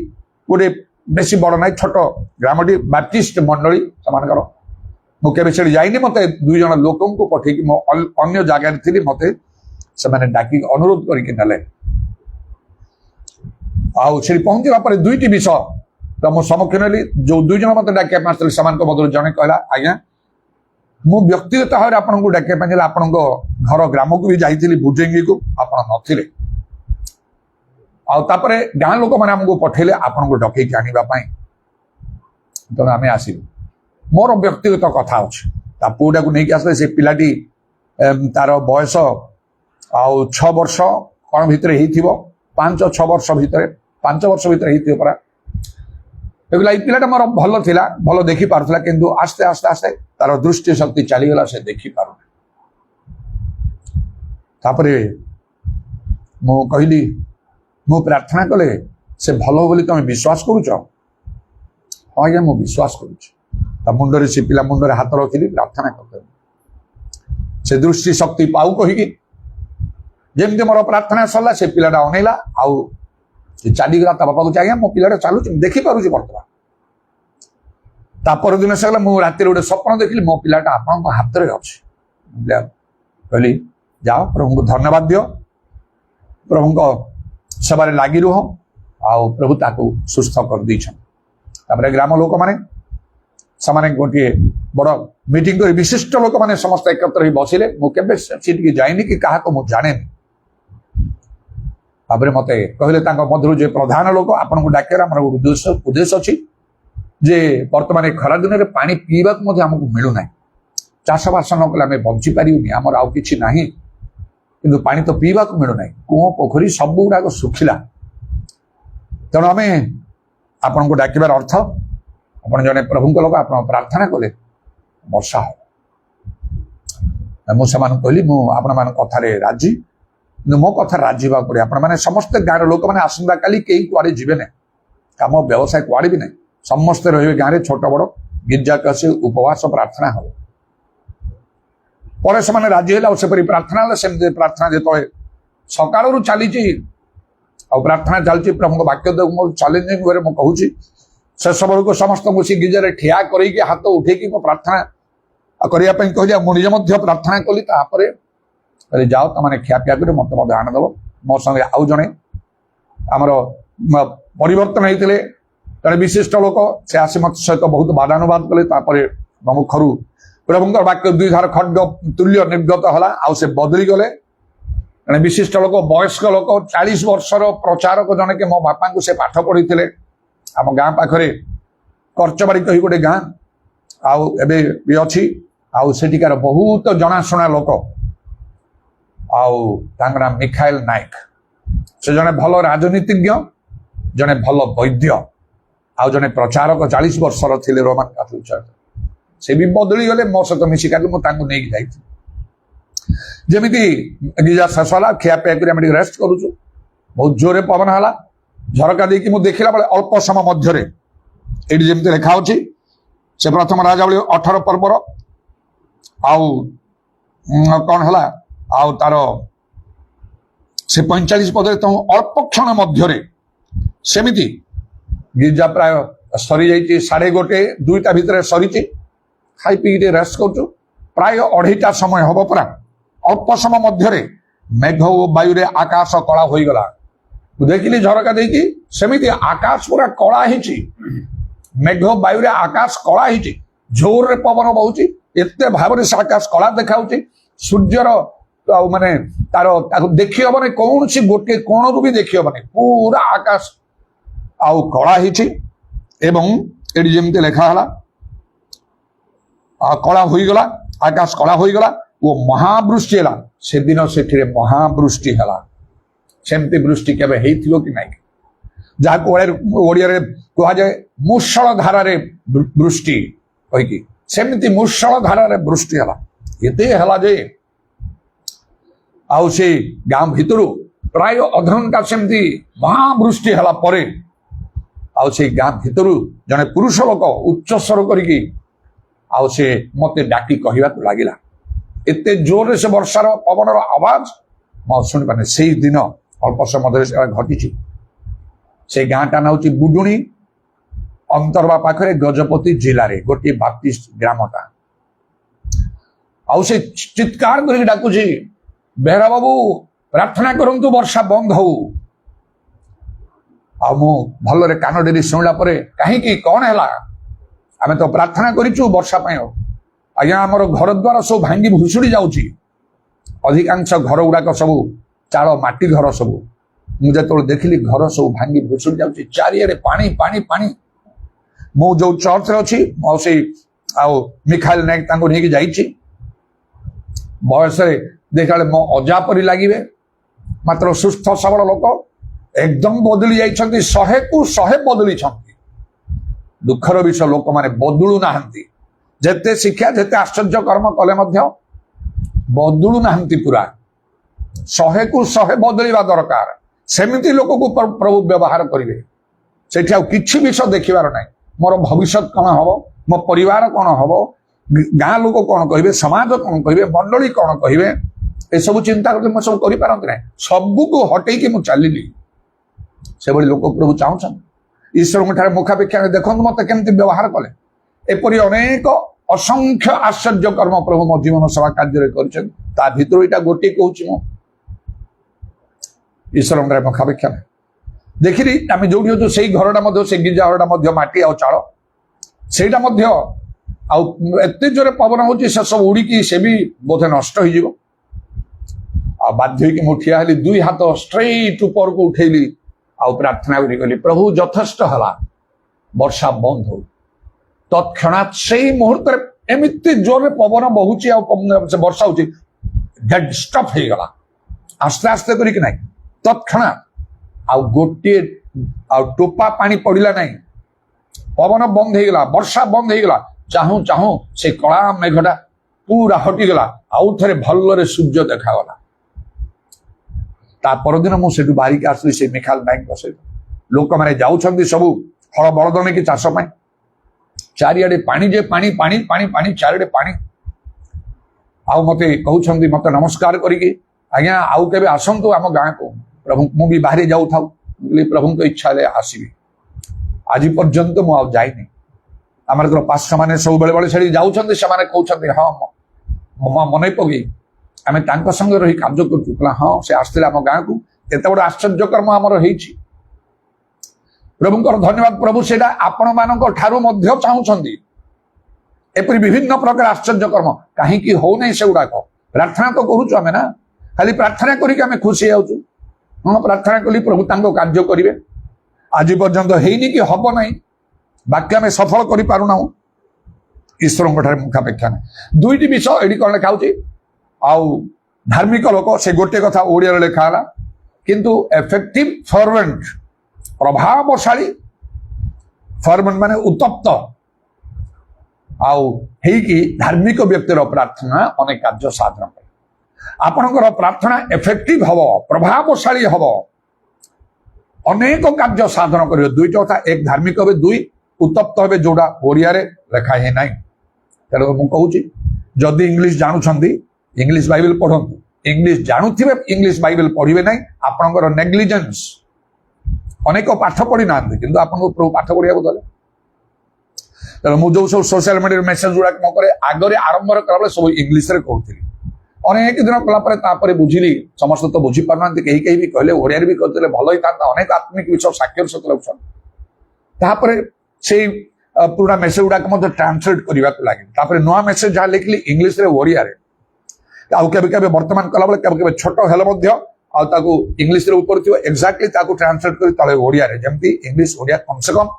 ଗୋଟେ ବେଶୀ ବଡ ନାହିଁ ଛୋଟ ଗ୍ରାମଟି, ବାପ୍ଟିଷ୍ଟ ମଣ୍ଡଳୀ ସେମାନଙ୍କର। ମୁଁ କେବେ ସେଠି ଯାଇନି, ମତେ 2 ଜଣ ଲୋକଙ୍କୁ ପଠେଇକି ମୁଁ ଅନ୍ୟ ଜାଗାରେ ଥିଲି, ମତେ ସେମାନେ ଡାକିକି ଅନୁରୋଧ କରିକି ନେଲେ। ଆଉ ସେଠି ପହଞ୍ଚିବା ପରେ 2ଟି ବିଷୟ ମୁଁ ସମ୍ମୁଖୀନ ହେଲି। ଯୋଉ 2 ଜଣ ମତେ ଡାକିବା ପାଇଁ ଆସିଥିଲେ ସେମାନଙ୍କ ମଧ୍ୟରୁ ଜଣେ କହିଲା, ଆଜ୍ଞା ମୁଁ ବ୍ୟକ୍ତିଗତ ଭାବରେ ଆପଣଙ୍କୁ ଡାକିବା ପାଇଁ ହେଲେ ଆପଣଙ୍କ ଘର ଗ୍ରାମକୁ ବି ଯାଇଥିଲି ଭୁଜଙ୍ଗିକୁ, ଆପଣ ନଥିଲେ। ଆଉ ତାପରେ ଗାଁ ଲୋକମାନେ ଆମକୁ ପଠେଇଲେ ଆପଣଙ୍କୁ ଡକେଇକି ଆଣିବା ପାଇଁ, ତେଣୁ ଆମେ ଆସିଲୁ। ମୋର ବ୍ୟକ୍ତିଗତ କଥା ଅଛି, ତା ପୁଅଟାକୁ ନେଇକି ଆସିଲେ। ସେ ପିଲାଟି ତାର ବୟସ ଆଉ 6 ବର୍ଷ କଣ ଭିତରେ ହେଇଥିବ, 5-6 ବର୍ଷ ଭିତରେ, 5 ବର୍ଷ ଭିତରେ ହେଇଥିବ ପରା। ଏଇ ପିଲାଟା ମୋର ଭଲ ଥିଲା, ଭଲ ଦେଖି ପାରୁଥିଲା, କିନ୍ତୁ ଆସ୍ତେ ଆସ୍ତେ ଆସ୍ତେ ତାର ଦୃଷ୍ଟି ଶକ୍ତି ଚାଲିଗଲା, ସେ ଦେଖିପାରୁନି। ତାପରେ ମୁଁ କହିଲି, ମୁଁ ପ୍ରାର୍ଥନା କଲେ ସେ ଭଲ ବୋଲି ତମେ ବିଶ୍ୱାସ କରୁଛ? ହଁ ଆଜ୍ଞା ମୁଁ ବିଶ୍ୱାସ କରୁଛି। ତା ମୁଣ୍ଡରେ, ସେ ପିଲା ମୁଣ୍ଡରେ ହାତ ରଖିଲି, ପ୍ରାର୍ଥନା କରିଦେଲି ସେ ଦୃଷ୍ଟି ଶକ୍ତି ପାଉ କହିକି। ଯେମିତି ମୋର ପ୍ରାର୍ଥନା ସରିଲା, ସେ ପିଲାଟା ଅନେଇଲା, ଆଉ ସେ ଚାଲିଗଲା। ତା ବାପା କହୁଛି, ଆଜ୍ଞା ମୋ ପିଲାଟା ଚାଲୁଛି, ମୁଁ ଦେଖିପାରୁଛି ବର୍ତ୍ତମାନ। ତା ପରଦିନ ସେ ଗଲା, ମୁଁ ରାତିରେ ଗୋଟେ ସ୍ୱପ୍ନ ଦେଖିଲି, ମୋ ପିଲାଟା ଆପଣଙ୍କ ହାତରେ ଅଛି। କହିଲି ଯାଅ, ପ୍ରଭୁଙ୍କୁ ଧନ୍ୟବାଦ ଦିଅ, ପ୍ରଭୁଙ୍କ ସେବାରେ ଲାଗି ରୁହ, ଆଉ ପ୍ରଭୁ ତାକୁ ସୁସ୍ଥ କରିଦେଇଛନ୍ତି। ତାପରେ ଗ୍ରାମ ଲୋକମାନେ ସେମାନେ ଗୋଟିଏ ବଡ ମିଟିଂ କରି, ବିଶିଷ୍ଟ ଲୋକମାନେ ସମସ୍ତେ ଏକତ୍ର ହେଇ ବସିଲେ। ମୁଁ କେବେ ସେଠିକି ଯାଇନି କି କାହାକୁ ମୁଁ ଜାଣେନି। ତାପରେ ମତେ କହିଲେ ତାଙ୍କ ମଧ୍ୟରୁ ଯେ ପ୍ରଧାନ ଲୋକ, ଆପଣଙ୍କୁ ଡାକିବାର ଆମର ଉଦ୍ଦେଶ୍ୟ ଅଛି ଯେ ବର୍ତ୍ତମାନ ଖରା ଦିନରେ ପାଣି ପିଇବାକୁ ମଧ୍ୟ ଆମକୁ ମିଳୁନାହିଁ। ଚାଷବାସ ନ କଲେ ଆମେ ବଞ୍ଚି ପାରିବୁନି, ଆମର ଆଉ କିଛି ନାହିଁ, କିନ୍ତୁ ପାଣି ତ ପିଇବାକୁ ମିଳୁନାହିଁ। କୂଅ ପୋଖରୀ ସବୁ ଗୁଡାକ ଶୁଖିଲା। ତେଣୁ ଆମେ ଆପଣଙ୍କୁ ଡାକିବାର ଅର୍ଥ, ଆପଣ ଜଣେ ପ୍ରଭୁଙ୍କ ଲୋକ, ଆପଣ ପ୍ରାର୍ଥନା କଲେ ବର୍ଷା ହବ। ମୁଁ ସେମାନଙ୍କୁ କହିଲି, ମୁଁ ଆପଣମାନଙ୍କ କଥାରେ ରାଜି, କିନ୍ତୁ ମୋ କଥା ରାଜି ହେବାକୁ ପଡିବ। ଆପଣମାନେ ସମସ୍ତେ ଗାଁର ଲୋକମାନେ ଆସନ୍ତା କାଲି କେହି କୁଆଡେ ଯିବେ ନାହିଁ, କାମ ବ୍ୟବସାୟ କୁଆଡେ ବି ନାହିଁ, ସମସ୍ତେ ରହିବେ ଗାଁରେ, ଛୋଟ ବଡ ଗିର୍ଜାକୁ ଆସି ଉପବାସ ପ୍ରାର୍ଥନା ହବ। ପରେ ସେମାନେ ରାଜି ହେଲେ, ଆଉ ସେପରି ପ୍ରାର୍ଥନା ହେଲେ। ସେମିତି ପ୍ରାର୍ଥନା ଯେତେବେଳେ ସକାଳରୁ ଚାଲିଛି, ଆଉ ପ୍ରାର୍ଥନା ଚାଲିଛି, ପ୍ରଭୁଙ୍କ ବାକ୍ୟ ମୋର ଚ୍ୟାଲେଞ୍ଜିଂ ୱେରେ ମୁଁ କହୁଛି, ଶେଷ ବେଳକୁ ସମସ୍ତଙ୍କୁ ସେ ଗିର୍ଜାରେ ଠିଆ କରେଇକି ହାତ ଉଠେଇକି ମୁଁ ପ୍ରାର୍ଥନା କରିବା ପାଇଁ କହିଲି। ଆଉ ମୁଁ ନିଜେ ମଧ୍ୟ ପ୍ରାର୍ଥନା କଲି। ତାପରେ କହିଲି, ଯାଅ ତମାନେ ଖିଆପିଆ କରି ମତେ ମଧ୍ୟ ଆଣିଦେବ। ମୋ ସଙ୍ଗେ ଆଉ ଜଣେ ଆମର ପରିବର୍ତ୍ତନ ହେଇଥିଲେ ଜଣେ ବିଶିଷ୍ଟ ଲୋକ, ସେ ଆସି ମତ ସହିତ ବହୁତ ବାଦାନୁବାଦ କଲେ। ତାପରେ ମୋ ମୁଖରୁ ପ୍ରଭୁଙ୍କର ବାକ୍ୟ 2 ଧାର ଖଡ୍ଗ ତୁଲ୍ୟ ନିର୍ଗତ ହେଲା, ଆଉ ସେ ବଦଳି ଗଲେ। ଜଣେ ବିଶିଷ୍ଟ ଲୋକ, ବୟସ୍କ ଲୋକ, 40 ବର୍ଷର ପ୍ରଚାରକ ଜଣେ, ମୋ ବାପାଙ୍କୁ ସେ ପାଠ ପଢିଥିଲେ। ଆମ ଗାଁ ପାଖରେ କର୍ଚ୍ଚବାଡି କହି ଗୋଟେ ଗାଁ, ଆଉ ଏବେ ବି ଅଛି। ଆଉ ସେଠିକାର ବହୁତ ଜଣାଶୁଣା ଲୋକ, ଆଉ ତାଙ୍କ ନାମ ମିଖାଇଲ ନାୟକ। ସେ ଜଣେ ଭଲ ରାଜନୀତିଜ୍ଞ, ଜଣେ ଭଲ ବୈଦ୍ୟ, ଆଉ ଜଣେ ପ୍ରଚାରକ 40 ବର୍ଷର ଥିଲେ ରୋମାନ କାଥୋଲିକ ଚର୍ଚ୍ଚ। ସେ ବି ବଦଳି ଗଲେ, ମୋ ସହିତ ମିଶିକାଲି ମୁଁ ତାଙ୍କୁ ନେଇକି ଯାଇଥିଲି। ଯେମିତି ଗିଜା ଶେଷ ହେଲା, ଖିଆପିଆ କରି ଆମେ ଟିକେ ରେଷ୍ଟ କରୁଛୁ, ବହୁତ ଜୋରରେ ପବନ ହେଲା। ଝରକା ଦେଇକି ମୁଁ ଦେଖିଲା ବେଳେ ଅଳ୍ପ ସମୟ ମଧ୍ୟରେ ଏଇଠି ଯେମିତି ଲେଖା ଅଛି, ସେ ପ୍ରଥମ ରାଜାବଳୀ 18 ପର୍ବର ଆଉ କଣ ହେଲା, ଆଉ ତାର ସେ 45 ପଦରେ ତ ଅଳ୍ପ କ୍ଷଣ ମଧ୍ୟରେ ସେମିତି ଗିର୍ଜା ପ୍ରାୟ ସରିଯାଇଛି, 1:30 2ଟା ଭିତରେ ସରିଛି। ଖାଇ ପିଇକି ଟିକେ ରେଷ୍ଟ କରୁଛୁ, ପ୍ରାୟ 2:30ଟା ସମୟ ହବ ପରା। ଅଳ୍ପ ସମୟ ମଧ୍ୟରେ ମେଘ ଓ ବାୟୁରେ ଆକାଶ କଳା ହୋଇଗଲା। ମୁଁ ଦେଖିଲି ଝରକା ଦେଇକି, ସେମିତି ଆକାଶ ପୁରା କଳା ହେଇଛି, ମେଘ ବାୟୁରେ ଆକାଶ କଳା ହେଇଛି, ଜୋରରେ ପବନ ବହୁଛି, ଏତେ ଭାବରେ ସେ ଆକାଶ କଳା ଦେଖାଉଛି। ସୂର୍ଯ୍ୟର ଆଉ ମାନେ ତାକୁ ଦେଖି ହବନି, କୌଣସି ଗୋଟିଏ କୋଣରୁ ବି ଦେଖି ହବନି, ପୁରା ଆକାଶ ଆଉ କଳା ହେଇଛି। ଏବଂ ଏଠି ଯେମିତି ଲେଖା ହେଲା, କଳା ହୋଇଗଲା, ଆକାଶ କଳା ହୋଇଗଲା ଓ ମହାବୃଷ୍ଟି ହେଲା। ସେଦିନ ସେଠିରେ ମହାବୃଷ୍ଟି ହେଲା। ସେମିତି ବୃଷ୍ଟି କେବେ ହେଇଥିବ କି ନାହିଁ, ଯାହାକୁ ଓଡ଼ିଆରେ କୁହାଯାଏ ମୂଷଳ ଧାରାରେ ବୃଷ୍ଟି କହିକି, ସେମିତି ମୂଷଳ ଧାରାରେ ବୃଷ୍ଟି ହେଲା। ଏତେ ହେଲା ଯେ ଆଉ ସେ ଗାଁ ଭିତରୁ ପ୍ରାୟ ଅଧଘଣ୍ଟା ସେମିତି ମହାବୃଷ୍ଟି ହେଲା ପରେ, ଆଉ ସେ ଗାଁ ଭିତରୁ ଜଣେ ପୁରୁଷ ଲୋକ ଉଚ୍ଚ ସ୍ୱର କରିକି ଆଉ ସେ ମତେ ଡାକି କହିବାକୁ ଲାଗିଲା। ଏତେ ଜୋରରେ ସେ ବର୍ଷାର ପବନର ଆବାଜ ମୁଁ ଶୁଣିପାରୁନି। ସେଇ ଦିନ ଅଳ୍ପ ସମୟରେ ସେଟା ଘଟିଛି। ସେ ଗାଁଟା ନାଁ ହେଉଛି ବୁଡୁଣି, ଅନ୍ତର୍ବା ପାଖରେ ଗଜପତି ଜିଲ୍ଲାରେ ଗୋଟିଏ ବାପ୍ଟିଷ୍ଟ ଗ୍ରାମଟା। ଆଉ ସେ ଚିତ୍କାର କରିକି ଡାକୁଛି, ବେହେରା ବାବୁ ପ୍ରାର୍ଥନା କରନ୍ତୁ ବର୍ଷା ବନ୍ଦ ହଉ। ଆଉ ମୁଁ ଭଲରେ କାନ ଡେରି ଶୁଣିଲା ପରେ, କାହିଁକି କଣ ହେଲା? ଆମେ ତ ପ୍ରାର୍ଥନା କରିଛୁ ବର୍ଷା ପାଇଁ। ଆଜ୍ଞା ଆମର ଘର ଦ୍ୱାର ସବୁ ଭାଙ୍ଗି ଭୁଷୁଡି ଯାଉଛି, ଅଧିକାଂଶ ଘର ଗୁଡାକ ସବୁ ଚାଳ ମାଟି ଘର ସବୁ। ମୁଁ ଯେତେବେଳେ ଦେଖିଲି ଘର ସବୁ ଭାଙ୍ଗି ଭୁଷୁଡି ଯାଉଛି, ଚାରିଆଡେ ପାଣି ପାଣି ପାଣି। ମୁଁ ଯୋଉ ଚର୍ଚ୍ଚରେ ଅଛି, ଆଉ ସେଇ ଆଉ ମିଖାଇଲ ନାୟକ ତାଙ୍କୁ ନେଇକି ଯାଇଛି। ବୟସରେ ଦେଖିଲା ମୋ ଅଜା ପରି ଲାଗିବେ, ମାତ୍ର ସୁସ୍ଥ ସବଳ ଲୋକ, ଏକଦମ ବଦଳି ଯାଇଛନ୍ତି, 100କୁ 100 ବଦଳିଛନ୍ତି। ଦୁଃଖର ବିଷୟ, ଲୋକମାନେ ବଦଳୁ ନାହାନ୍ତି। ଯେତେ ଶିକ୍ଷା ଯେତେ ଆଶ୍ଚର୍ଯ୍ୟ କର୍ମ କଲେ ମଧ୍ୟ ବଦଳୁ ନାହାନ୍ତି। ପୁରା 100କୁ 100 ବଦଳିବା ଦରକାର। ସେମିତି ଲୋକକୁ ପ୍ରଭୁ ବ୍ୟବହାର କରିବେ। ସେଠି ଆଉ କିଛି ବିଷୟ ଦେଖିବାର ନାହିଁ। ମୋର ଭବିଷ୍ୟତ କଣ ହବ, ମୋ ପରିବାର କଣ ହବ, ଗାଁ ଲୋକ କଣ କହିବେ, ସମାଜ କଣ କହିବେ, ମଣ୍ଡଳୀ କଣ କହିବେ, ଏସବୁ ଚିନ୍ତା କରି ମୁଁ ସବୁ କରିପାରନ୍ତି ନାହିଁ। ସବୁକୁ ହଟେଇକି ମୁଁ ଚାଲିଲି। ସେଭଳି ଲୋକ ପ୍ରଭୁ ଚାହୁଁଛନ୍ତି। ଈଶ୍ୱରଙ୍କ ଠାରେ ମୁଖାପେକ୍ଷା ଦେଖନ୍ତୁ ମତେ କେମିତି ବ୍ୟବହାର କଲେ। ଏପରି ଅନେକ ଅସଂଖ୍ୟ ଆଶ୍ଚର୍ଯ୍ୟ କର୍ମ ପ୍ରଭୁ ମୋ ଜୀବନ ସେବା କାର୍ଯ୍ୟରେ କରିଛନ୍ତି। ତା ଭିତରୁ ଏଇଟା ଗୋଟିଏ କହୁଛି ମୁଁ। ଈଶ୍ୱରଙ୍କ ଠାରେ ମୁଖାପେକ୍ଷା ଦେଖିଲି। ଆମେ ଯୋଉଠି ଅଛୁ ସେଇ ଘରଟା ମଧ୍ୟ, ସେ ଗିର୍ଜା ଘରଟା ମଧ୍ୟ ମାଟି ଆଉ ଚାଳ, ସେଇଟା ମଧ୍ୟ ଆଉ ଏତେ ଜୋରେ ପବନ ହଉଛି, ସେ ସବୁ ଉଡିକି ସେ ବି ବୋଧେ ନଷ୍ଟ ହେଇଯିବ। ଆଉ ବାଧ୍ୟ ହେଇକି ମୁଁ ଠିଆ ହେଲି, 2 ହାତ ଷ୍ଟ୍ରେଟ ଉପରକୁ ଉଠେଇଲି ଆଉ ପ୍ରାର୍ଥନା କରି ଗଲି, ପ୍ରଭୁ ଯଥେଷ୍ଟ ହେଲା, ବର୍ଷା ବନ୍ଦ ହଉ। ତৎକ୍ଷଣାତ୍ ସେଇ ମୁହୂର୍ତ୍ତରେ ଏମିତି ଜୋରରେ ପବନ ବହୁଛି ଆଉ ସେ ବର୍ଷା ହଉଛି, ଡେଡ୍ ଷ୍ଟପ୍ ହେଇଗଲା। ଆସ୍ତେ ଆସ୍ତେ କରିକି ନାହିଁ, ତৎକ୍ଷଣାତ୍। ଆଉ ଗୋଟିଏ ଆଉ ଟୋପା ପାଣି ପଡିଲା ନାହିଁ। ପବନ ବନ୍ଦ ହେଇଗଲା, ବର୍ଷା ବନ୍ଦ ହେଇଗଲା। ଚାହୁଁ ଚାହୁଁ ସେ କଳା ମେଘଟା ପୁରା ହଟିଗଲା। ଆଉ ଥରେ ଭଲରେ ସୂର୍ଯ୍ୟ ଦେଖାଗଲା। ତା ପରଦିନ ମୁଁ ସେଠୁ ବାହାରିକି ଆସିଲି ସେ ମିଖାଇଲ ନାୟକଙ୍କ ସହିତ। ଲୋକମାନେ ଯାଉଛନ୍ତି ସବୁ ହଳ ବଳଦ ନେଇକି ଚାଷ ପାଇଁ। ଚାରିଆଡେ ପାଣି ଯେ ପାଣି ପାଣି ପାଣି ପାଣି, ଚାରିଆଡେ ପାଣି। ଆଉ ମତେ କହୁଛନ୍ତି, ମତେ ନମସ୍କାର କରିକି, ଆଜ୍ଞା ଆଉ କେବେ ଆସନ୍ତୁ ଆମ ଗାଁକୁ। ପ୍ରଭୁ ମୁଁ ବି ବାହାରି ଯାଉଥାଉ, ପ୍ରଭୁଙ୍କ ଇଚ୍ଛା ହେଲେ ଆସିବି। ଆଜି ପର୍ଯ୍ୟନ୍ତ ମୁଁ ଆଉ ଯାଇନି। ଆମର ପାଷ୍ଟର ମାନେ ସବୁବେଳେ ବେଳେ ସେଠି ଯାଉଛନ୍ତି, ସେମାନେ କହୁଛନ୍ତି ହଁ ମନେ ପକେଇ ଆମେ ତାଙ୍କ ସଙ୍ଗେ ରହି କାର୍ଯ୍ୟ କରୁଛୁ। ହଁ ସେ ଆସିଥିଲେ ଆମ ଗାଁକୁ, କେତେ ବଡ ଆଶ୍ଚର୍ଯ୍ୟ କର୍ମ ଆମର ହେଇଛି। ପ୍ରଭୁଙ୍କର ଧନ୍ୟବାଦ। ପ୍ରଭୁ ସେଇଟା ଆପଣ ମାନଙ୍କ ଠାରୁ ମଧ୍ୟ ଚାହୁଁଛନ୍ତି। ଏପରି ବିଭିନ୍ନ ପ୍ରକାର ଆଶ୍ଚର୍ଯ୍ୟ କର୍ମ କାହିଁକି ହଉନାହିଁ ସେଗୁଡାକ? ପ୍ରାର୍ଥନା ତ କରୁଛୁ ଆମେ ନା, ଖାଲି ପ୍ରାର୍ଥନା କରିକି ଆମେ ଖୁସି ହେଇଯାଉଛୁ। ହଁ ପ୍ରାର୍ଥନା କଲି ପ୍ରଭୁ ତାଙ୍କ କାର୍ଯ୍ୟ କରିବେ। ଆଜି ପର୍ଯ୍ୟନ୍ତ ହେଇନି କି ହବ ନାହିଁ, ବାକ୍ୟ ଆମେ ସଫଳ କରିପାରୁନାହୁଁ। ईश्वर मुखापेक्षा नहीं दुईटी विषय ये कौन लिखा आउ धार्मिक लोक से गोटे कथा ओडिया लिखाला किंतु एफेक्टिव फर्वेंट प्रभावशाली फर्वेंट माने उत्तप्त आउ हेकी धार्मिक व्यक्तिर प्रार्थना अनेक कार्य साधन आपणकर प्रार्थना एफेक्टिव हब प्रभावशाली हब अनेक कार्य साधन कर दुईट कथा एक धार्मिक हे दुई उत्तप्त हे जोड़ा ओडिया लेखा ही ना तेणु मुझे जदि इंग्लिश जानुंट इंग्लिश बाइबल पढ़ंतु इंग्लिश जानुवे इंग्लिश बाइबल पढ़े ना आपणकर नेग्लिजेंस अनेक पाठ पढ़ी ना कि आपको पाठ पढ़ा गले तेणु मुझे सब सोशल मीडिया मेसेज गुड़ा करे आगे आरंभ कला सब इंग्लिश करूँ अनेक दिन कलापर बुझिली समस्त तो बुझी पार कहीं कहीं भी कहले ओडिया भी कहते भल ही था अनेक आत्मिक विषय साक्षर सत लगे से पुराना मेसेज गुड़ा ट्रांसलेट करने को लगे नुआ मेसेज जहाँ लिखली इंग्लिश ओडिया के बर्तमान कला बेले के छोट हेल्ले इंग्लिश एक्जाक्टली ट्रांसलेट कर तले ओडिया जमती इंग्लिश ओडिया कम से कम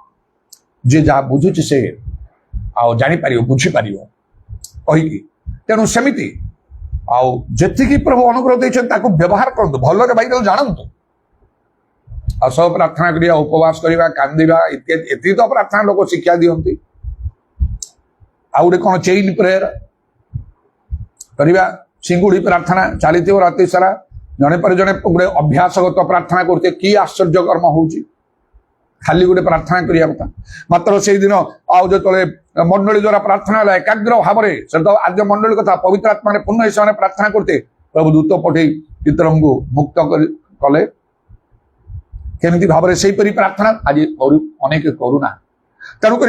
जी जहाँ बुझुची से जापर बुझीपार कहीकि तेणु सेमती जी प्रभु अनुग्रह देते व्यवहार करूँ भल बाइबल जानतु आ सब प्रार्थना करिया उपवास करवा कांदिबा इत्यादि ये तो प्रार्थना लोग शिक्षा दियंती आ गोटे कौन चेन प्रेयर करवा सिंगुड़ी प्रार्थना चली राति सारा जड़े पर जड़े गोटे अभ्यासगत प्रार्थना करते कि आश्चर्य कर्म हो खाली गोटे प्रार्थना करिया कथा मात्र से दिन आते मंडली द्वारा प्रार्थना एकाग्र भाव से तो आज मंडली कथा पवित्र आत्मा पूर्ण हिसाब से प्रार्थना करते प्रभु दूत पठे पितरम को मुक्त कले केमती भाव से प्रार्थना आज अनेक करूना तेणुक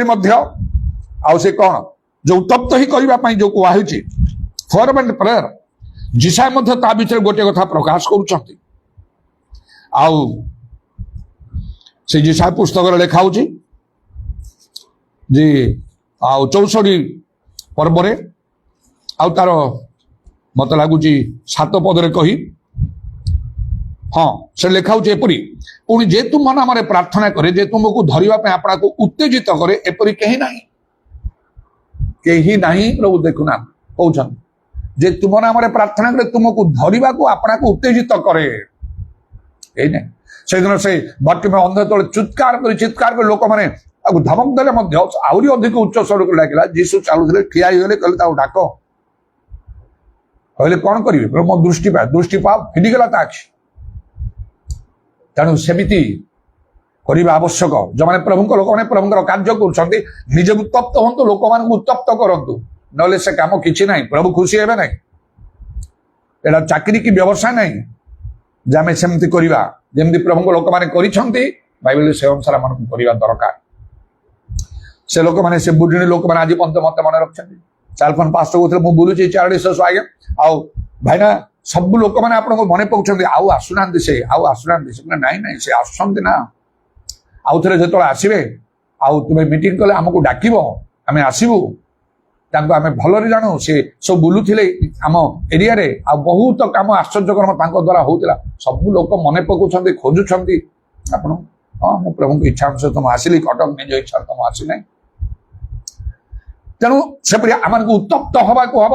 से कौन जो उत्तप्त ही करने जो कहुची फर्वेंट प्रेयर जिसा भीतर गोटे कथा प्रकाश करुँच से जिसा पुस्तक लिखा जी 64 पर्व तार मत लगुच 7 पदरे कही हाँ से लिखा एपरी पुणी जे तुम नाम प्रार्थना करे जे तुमको धरवाई आपना को उत्तेजित करे एपरी कहीं नहीं प्रभु देखुना कहते जे तुम नाम प्रार्थना करे तुमको धरवा को आपना को उत्तेजित करे नहीं से दिन से बट में अंध तले चित्कार कर लोक मैंने धमक देले आहरी अधिक उच्च स्वर को लगे जीशु चलुले ठिया कहले डाक कहले कौन करेंगे मो दृष्टि पा फिटिगला तेणु सेमती करने आवश्यक जो मैंने प्रभु लोक मैंने प्रभुंर कार्य करजे उत्तप्त हूँ लोक मान उत्तप्त करूँ ना से कम कि ना प्रभु खुशी हे ना यहाँ चाकरी की व्यवसाय ना जमें सेमती करवा जमी प्रभु लोक मैंने बाइबल से अनुसार मन करवा दरकार से लोक मैंने से बुढ़ी लोक मैंने आज पर्यटन मत मन रखते चालफोन पास कहते मुझे बुलूची 40 आगे आउ भाईना सब लोक मैंने आपको मन पकाउछन्ति आउ आसुना से नाई नाई से आसुछन्ति ना आउ थे जो आसवे आउ तुम्हें मीटिंग कले आमको डाक आम आसबू आम भल जानू सी सब बुलूले आम एरिया आ बहुत कम आश्चर्यकर्म द्वारा होता सब लोक मन पकाउछन्ति खोजुछन्ति आपण हाँ मु प्रभु की इच्छा अनुसार तुम आसिली कटक निज इच्छा तुम आसी ना तेणु सेपरी आम उत्तप्त हवा को हम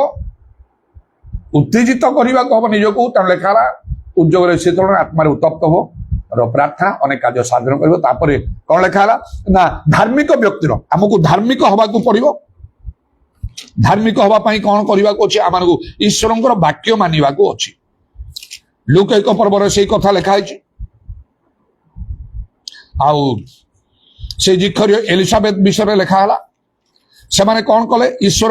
उत्तेजित करने को हम निजक तेणु लिखा उद्योग शीतल आत्मार उत्तप्त हो प्रार्थना अनेक कार्य साधन कर कौन लिखा ना धार्मिक व्यक्तिर आमको धार्मिक हवा को पड़ो धार्मिक हवाई कौन करने को अच्छे आम ईश्वर वाक्य मानवा को अच्छी लुक 1 पर्वर से कथा लिखाई आउ से जिखर एलिजाबेथ विषय लिखाला से माने कौन कले ईश्वर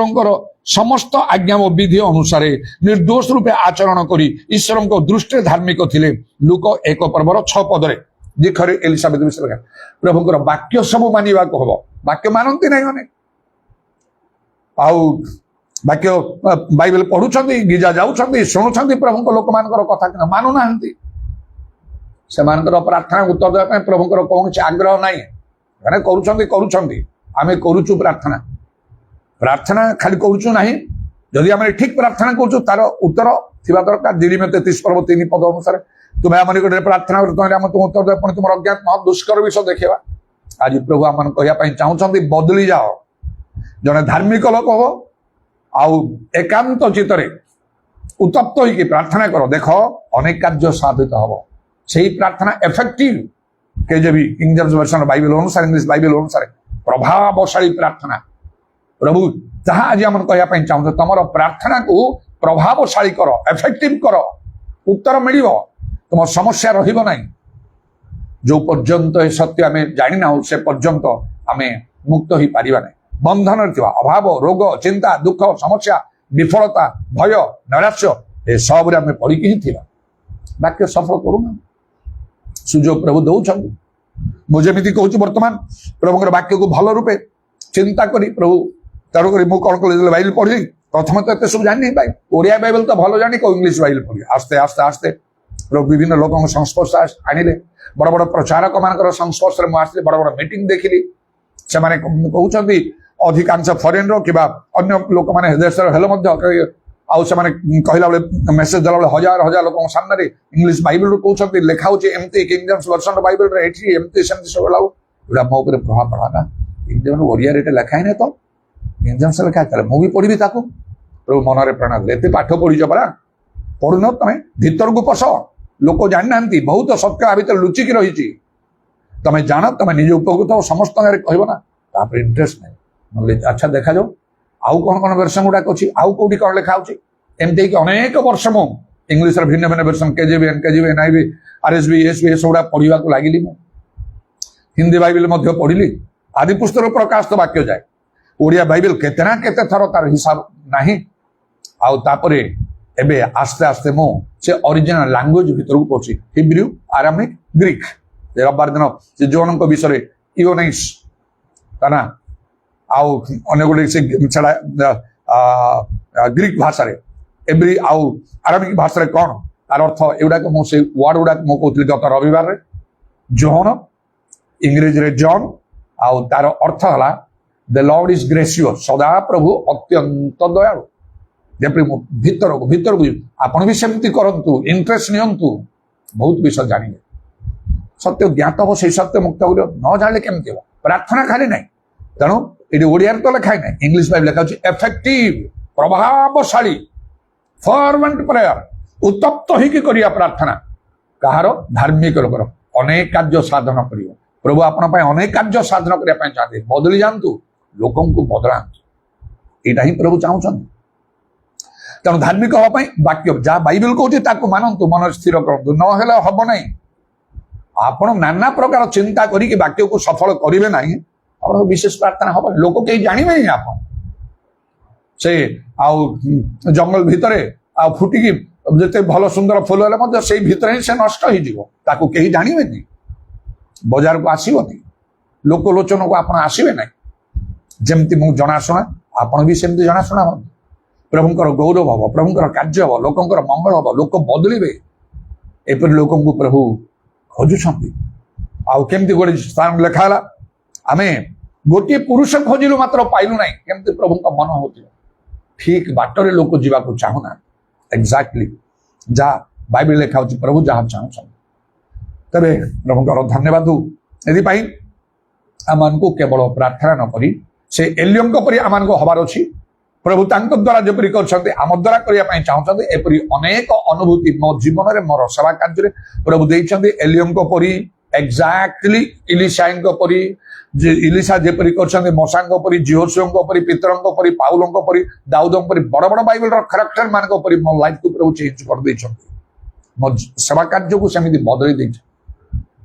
समस्त आज्ञा व विधि अनुसार निर्दोष रूपे आचरण करी ईश्वर दृष्टि धार्मिक थिले लुक 1 पर्वर 6 पदरे जिखर एलिजाबेथ विषय लिखा प्रभुंर वाक्य सब मानवा को हम वाक्य मानती ना अनेक आउ वाक्य बाइबल पढ़ुंट गिजा जाऊँच शुणुंट प्रभु लोक मान कथा मानुना से प्रार्थना उत्तर देवाई प्रभुंर कौन आग्रह ना मैंने करें करुचु प्रार्थना प्रार्थना खाली करुचु ना जदि आम ठीक प्रार्थना करुचु तार उत्तर थिबा दरकार 33 पर्व 3 पद अनुसार तुम्हें आम निकट प्रार्थना तुम उत्तर दे पुणी तुम अज्ञात महा दुष्कर विषय देखा आज प्रभु आम कहवाई चाहते बदली जाओ ଜଣେ ଧାର୍ମିକ ଲୋକ ହବ ଆଉ ଏକାନ୍ତ ଚିତ୍ତରେ ଉତ୍ତପ୍ତ ହେଇକି ପ୍ରାର୍ଥନା କର, ଦେଖ ଅନେକ କାର୍ଯ୍ୟ ସାଧିତ ହବ। ସେଇ ପ୍ରାର୍ଥନା ଏଫେକ୍ଟିଭ କେଜେବି କିଙ୍ଗ ଜେମ୍ସ ଭର୍ସନ ବାଇବେଲ ଅନୁସାରେ, ଇଂଲିଶ ବାଇବେଲ ଅନୁସାରେ ପ୍ରଭାବଶାଳୀ ପ୍ରାର୍ଥନା। ପ୍ରଭୁ ତାହା ଆଜି ଆମେ କହିବା ପାଇଁ ଚାହୁଁଛୁ, ତମର ପ୍ରାର୍ଥନାକୁ ପ୍ରଭାବଶାଳୀ କର, ଏଫେକ୍ଟିଭ କର, ଉତ୍ତର ମିଳିବ, ତୁମ ସମସ୍ୟା ରହିବ ନାହିଁ। ଯୋଉ ପର୍ଯ୍ୟନ୍ତ ଏ ସତ୍ୟ ଆମେ ଜାଣିନାହୁଁ ସେ ପର୍ଯ୍ୟନ୍ତ ଆମେ ମୁକ୍ତ ହେଇପାରିବା ନାହିଁ। ବନ୍ଧନରେ ଥିବା ଅଭାବ, ରୋଗ, ଚିନ୍ତା, ଦୁଃଖ, ସମସ୍ୟା, ବିଫଳତା, ଭୟ, ନୈରାଶ୍ୟ ଏସବୁରେ ଆମେ ପଡ଼ିକି ହିଁ ଥିବା। ବାକ୍ୟ ସଫଳ କରୁନା, ସୁଯୋଗ ପ୍ରଭୁ ଦଉଛନ୍ତି। ମୁଁ ଯେମିତି କହୁଛି ବର୍ତ୍ତମାନ ପ୍ରଭୁଙ୍କର ବାକ୍ୟକୁ ଭଲ ରୂପେ ଚିନ୍ତା କରି ପ୍ରଭୁ ତେଣୁକରି ମୁଁ କଣ କଲି, ବାଇବେଲ ପଢିଲି। ପ୍ରଥମେ ତ ଏତେ ସବୁ ଜାଣିନି ଭାଇ, ଓଡ଼ିଆ ବାଇବେଲ ତ ଭଲ ଜାଣି କୋଉ ଇଂଲିଶ ବାଇବେଲ ପଢି ଆସ୍ତେ ଆସ୍ତେ ଆସ୍ତେ ପ୍ରଭୁ ବିଭିନ୍ନ ଲୋକଙ୍କ ସଂସ୍ପର୍ଶ ଆଣିଲେ। ବଡ ବଡ ପ୍ରଚାରକ ମାନଙ୍କର ସଂସ୍ପର୍ଶରେ ମୁଁ ଆସିଲି, ବଡ ବଡ ମିଟିଂ ଦେଖିଲି। ସେମାନେ କହୁଛନ୍ତି ଅଧିକାଂଶ ଫରେନର କିମ୍ବା ଅନ୍ୟ ଲୋକମାନେ ଦେଶର ହେଲେ ମଧ୍ୟ ଆଉ ସେମାନେ କହିଲା ବେଳେ ମେସେଜ ଦେଲା ବେଳେ ହଜାର ହଜାର ଲୋକଙ୍କ ସାମ୍ନାରେ ଇଂଲିଶ ବାଇବେଲରୁ କହୁଛନ୍ତି, ଲେଖା ହଉଛି ଏମିତି, କିଙ୍ଗ ଜେମ୍ସ ଭର୍ସନ ବାଇବେଲରେ ଏଠି ଏମିତି ସେମିତି ସବୁ ହେଲା। ଏଗୁଡ଼ା ମୋ ଉପରେ ପ୍ରଭାବ ପଡା ନା। କିଙ୍ଗ ଜେମ୍ସ ଓଡ଼ିଆରେ ଏଟା ଲେଖା ହେଇନି ତ, କିଙ୍ଗ ଜେମ୍ସ ଲେଖା ହେଇଥିଲା, ମୁଁ ବି ପଢିବି ତାକୁ। ପ୍ରଭୁ ମନରେ ପ୍ରେରଣା ଦେଲେ, ଏତେ ପାଠ ପଢିଛ ପରା, ପଢୁନ ତମେ, ଭିତରକୁ ପଶ। ଲୋକ ଜାଣିନାହାନ୍ତି, ବହୁତ ସତ୍ୟ ଆ ଭିତରେ ଲୁଚିକି ରହିଛି। ତମେ ଜାଣ, ତମେ ନିଜେ ଉପକୃତ ହବ, ସମସ୍ତଙ୍କ ଆଗରେ କହିବ ନା, ତାପରେ ଇଣ୍ଟରେଷ୍ଟ ନାହିଁ। ନହେଲେ ଆଚ୍ଛା ଦେଖାଯାଉ ଆଉ କଣ କଣ ଭେର୍ସନ ଗୁଡାକ ଅଛି, ଆଉ କୋଉଠି କଣ ଲେଖା ହଉଛି। ଏମିତି ହେଇକି ଅନେକ ବର୍ଷ ମୁଁ ଇଂଲିଶର ଭିନ୍ନ ଭିନ୍ନ ଭେର୍ସନ କେଜେବି, ଏନକେଜିବି, ଏନଆଇବି, ଆରଏସବି, ଏସବି ଏସବୁଗୁଡା ପଢିବାକୁ ଲାଗିଲି। ମୁଁ ହିନ୍ଦୀ ବାଇବେଲ ମଧ୍ୟ ପଢିଲି। ଆଦି ପୁସ୍ତକ ପ୍ରକାଶିତ ବାକ୍ୟ ଯାଏ, ଓଡ଼ିଆ ବାଇବେଲ କେତେ ନା କେତେ ଥର ତାର ହିସାବ ନାହିଁ। ଆଉ ତାପରେ ଏବେ ଆସ୍ତେ ଆସ୍ତେ ମୁଁ ସେ ଅରିଜିନାଲ ଲାଙ୍ଗୁଏଜ ଭିତରକୁ ପଡୁଛି, ହିବ୍ରୁ, ଆରାମିକ, ଗ୍ରୀକ। ରବିବାର ଦିନ ସେ ଯୋମାନଙ୍କ ବିଷୟରେ ଇଓନାଇସ୍ ନା ଆଉ ଅନ୍ୟ ଗୋଟେ ସେ ଛଡା ଗ୍ରୀକ ଭାଷାରେ ଏବ୍ରି ଆଉ ଆରାମିକ ଭାଷାରେ କଣ ତାର ଅର୍ଥ, ଏଗୁଡାକ ମୁଁ ସେ ୱାର୍ଡ ଗୁଡାକ ମୁଁ କହୁଥିଲି ଗତ ରବିବାରରେ। ଜୋହନ ଇଂରେଜୀରେ ଜନ୍, ଆଉ ତାର ଅର୍ଥ ହେଲା ଦ ଲର୍ଡ ଇଜ ଗ୍ରେସିୟସ୍, ସଦା ପ୍ରଭୁ ଅତ୍ୟନ୍ତ ଦୟାଳୁ। ଯେପରି ମୁଁ ଭିତରକୁ ଆପଣ ବି ସେମିତି କରନ୍ତୁ, ଇଣ୍ଟରେଷ୍ଟ ନିଅନ୍ତୁ, ବହୁତ ବିଷୟ ଜାଣିବେ, ସତ୍ୟ ଜ୍ଞାତ ହବ, ସେଇ ସତ୍ୟ ମୁକ୍ତ କରିବ। ନ ଜାଣିଲେ କେମିତି ହବ? ପ୍ରାର୍ଥନା ଖାଲି ନାହିଁ, ତେଣୁ ଏଠି ଓଡ଼ିଆରେ ତ ଲେଖା ନାହିଁ, ଇଂଲିଶ ବାଇବେଲ ଲେଖା ହଉଛି ଏଫେକ୍ଟିଭ, ପ୍ରଭାବଶାଳୀ, ଫର୍ମେଣ୍ଟ ପ୍ରେୟାର, ଉତ୍ତପ୍ତ ହେଇକି କରିବା ପ୍ରାର୍ଥନା। କାହାର? ଧାର୍ମିକ ଲୋକର। ଅନେକ କାର୍ଯ୍ୟ ସାଧନ କରିବ ପ୍ରଭୁ, ଆପଣ ପାଇଁ ଅନେକ କାର୍ଯ୍ୟ ସାଧନ କରିବା ପାଇଁ ଚାହାନ୍ତି। ବଦଳି ଯାଆନ୍ତୁ, ଲୋକଙ୍କୁ ବଦଳାନ୍ତୁ, ଏଇଟା ହିଁ ପ୍ରଭୁ ଚାହୁଁଛନ୍ତି। ତେଣୁ ଧାର୍ମିକ ହବା ପାଇଁ ବାକ୍ୟ ଯାହା ବାଇବେଲ କହୁଛି ତାକୁ ମାନନ୍ତୁ, ମନରେ ସ୍ଥିର କରନ୍ତୁ, ନହେଲେ ହବ ନାହିଁ। ଆପଣ ନାନା ପ୍ରକାର ଚିନ୍ତା କରିକି ବାକ୍ୟକୁ ସଫଳ କରିବେ ନାହିଁ, ଆପଣଙ୍କ ବିଶେଷ ପ୍ରାର୍ଥନା ହବ, ଲୋକ କେହି ଜାଣିବେ ହିଁ। ଆପଣ ସେ ଆଉ ଜଙ୍ଗଲ ଭିତରେ ଆଉ ଫୁଟିକି ଯେତେ ଭଲ ସୁନ୍ଦର ଫୁଲ ହେଲେ ମଧ୍ୟ ସେଇ ଭିତରେ ହିଁ ସେ ନଷ୍ଟ ହେଇଯିବ, ତାକୁ କେହି ଜାଣିବେନି, ବଜାରକୁ ଆସିବନି, ଲୋକ ଲୋଚନକୁ ଆପଣ ଆସିବେ ନାହିଁ। ଯେମିତି ମୁଁ ଜଣାଶୁଣା, ଆପଣ ବି ସେମିତି ଜଣାଶୁଣା ହୁଅନ୍ତୁ। ପ୍ରଭୁଙ୍କର ଗୌରବ ହବ, ପ୍ରଭୁଙ୍କର କାର୍ଯ୍ୟ ହବ, ଲୋକଙ୍କର ମଙ୍ଗଳ ହବ, ଲୋକ ବଦଳିବେ। ଏପରି ଲୋକଙ୍କୁ ପ୍ରଭୁ ଖୋଜୁଛନ୍ତି। ଆଉ କେମିତି ଗୋଟେ ସ୍ଥାନ ଲେଖା ହେଲା, ଆମେ ଗୋଟିଏ ପୁରୁଷ ଖୋଜିଲୁ ମାତ୍ର ପାଇଲୁ ନାହିଁ। କେମିତି ପ୍ରଭୁଙ୍କ ମନ ହଉଥିବ, ଠିକ ବାଟରେ ଲୋକ ଯିବାକୁ ଚାହୁଁନାହାନ୍ତି। ଏକ୍ଜାକ୍ଟଲି ଯାହା ବାଇବେଲ ଲେଖା ହଉଛି, ପ୍ରଭୁ ଯାହା ଚାହୁଁଛନ୍ତି। ତେବେ ପ୍ରଭୁଙ୍କର ଧନ୍ୟବାଦ ହଉ। ଏଥିପାଇଁ ଆମମାନଙ୍କୁ କେବଳ ପ୍ରାର୍ଥନା ନ କରି ସେ ଏଲିୟଙ୍କ ପରି ଆମମାନଙ୍କୁ ହବାର ଅଛି। ପ୍ରଭୁ ତାଙ୍କ ଦ୍ୱାରା ଯେପରି କରିଛନ୍ତି ଆମ ଦ୍ୱାରା କରିବା ପାଇଁ ଚାହୁଁଛନ୍ତି। ଏପରି ଅନେକ ଅନୁଭୂତି ମୋ ଜୀବନରେ, ମୋର ସେବା କାର୍ଯ୍ୟରେ ପ୍ରଭୁ ଦେଇଛନ୍ତି। ଏଲିୟଙ୍କ ପରି, ଏକ୍ଜାକ୍ଟଲି ଇଲିଶାଙ୍କ ପରି, ଇଲିଶା ଯେପରି କରିଛନ୍ତି, ମଶାଙ୍କ ପରି, ଜିହୋଶୁଆଙ୍କ ପରି, ପିତରଙ୍କ ପରି, ପାଉଲଙ୍କ ପରି, ଦାଉଦଙ୍କ ପରି, ବଡ ବଡ ବାଇବେଲର କ୍ୟାରେକ୍ଟର ମାନଙ୍କ ପରି ମୋ ଲାଇଫକୁ ପ୍ରଭୁ ଚେଞ୍ଜ କରିଦେଇଛନ୍ତି। ମୋ ସେବା କାର୍ଯ୍ୟକୁ ସେମିତି ବଦଳେଇ ଦେଇଛନ୍ତି।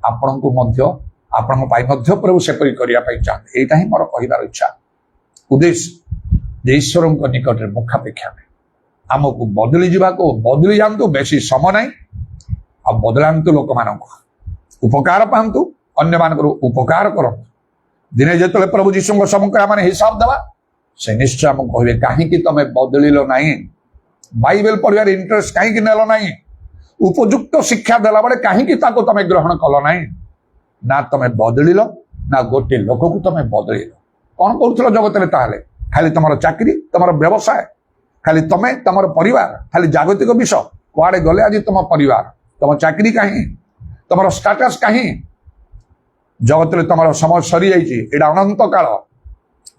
ଆପଣଙ୍କୁ ମଧ୍ୟ, ଆପଣଙ୍କ ପାଇଁ ମଧ୍ୟ ପ୍ରଭୁ ସେପରି କରିବା ପାଇଁ ଚାହାନ୍ତି। ଏଇଟା ହିଁ ମୋର କହିବାର ଇଚ୍ଛା, ଉଦ୍ଦେଶ୍ୟ, ଯେ ଈଶ୍ୱରଙ୍କ ନିକଟରେ ମୁଖାପେକ୍ଷା ନାହିଁ। ଆମକୁ ବଦଳି ଯିବାକୁ, ବଦଳି ଯାଆନ୍ତୁ, ବେଶୀ ସମୟ ନାହିଁ। ଆଉ ବଦଳାନ୍ତୁ, ଲୋକମାନଙ୍କୁ ଉପକାର ପାଆନ୍ତୁ, ଅନ୍ୟମାନଙ୍କର ଉପକାର କରନ୍ତୁ। ଦିନେ ଯେତେବେଳେ ପ୍ରଭୁ ଯୀଶୁଙ୍କ ସମ୍ମୁଖରେ ଆମେ ହିସାବ ଦେବା, ସେ ନିଶ୍ଚୟ ଆମକୁ କହିବେ, କାହିଁକି ତମେ ବଦଳିଲ ନାହିଁ? ବାଇବେଲ ପଢିବାର ଇଣ୍ଟରେଷ୍ଟ କାହିଁକି ନେଲ ନାହିଁ? ଉପଯୁକ୍ତ ଶିକ୍ଷା ଦେଲା ବେଳେ କାହିଁକି ତାକୁ ତମେ ଗ୍ରହଣ କଲ ନାହିଁ? ନା ତମେ ବଦଳିଲ, ନା ଗୋଟେ ଲୋକକୁ ତମେ ବଦଳିଲ। କଣ କରୁଥିଲ ଜଗତରେ? ତାହେଲେ ଖାଲି ତମର ଚାକିରି, ତମର ବ୍ୟବସାୟ, ଖାଲି ତମେ, ତମର ପରିବାର, ଖାଲି ଜାଗତିକ ବିଷୟ। କୁଆଡେ ଗଲେ ଆଜି ତମ ପରିବାର? ତମ ଚାକିରି କାହିଁ? ତମର ଷ୍ଟାଟସ କାହିଁ? ଜଗତରେ ତମର ସମୟ ସରିଯାଇଛି, ଏଇଟା ଅନନ୍ତ କାଳ।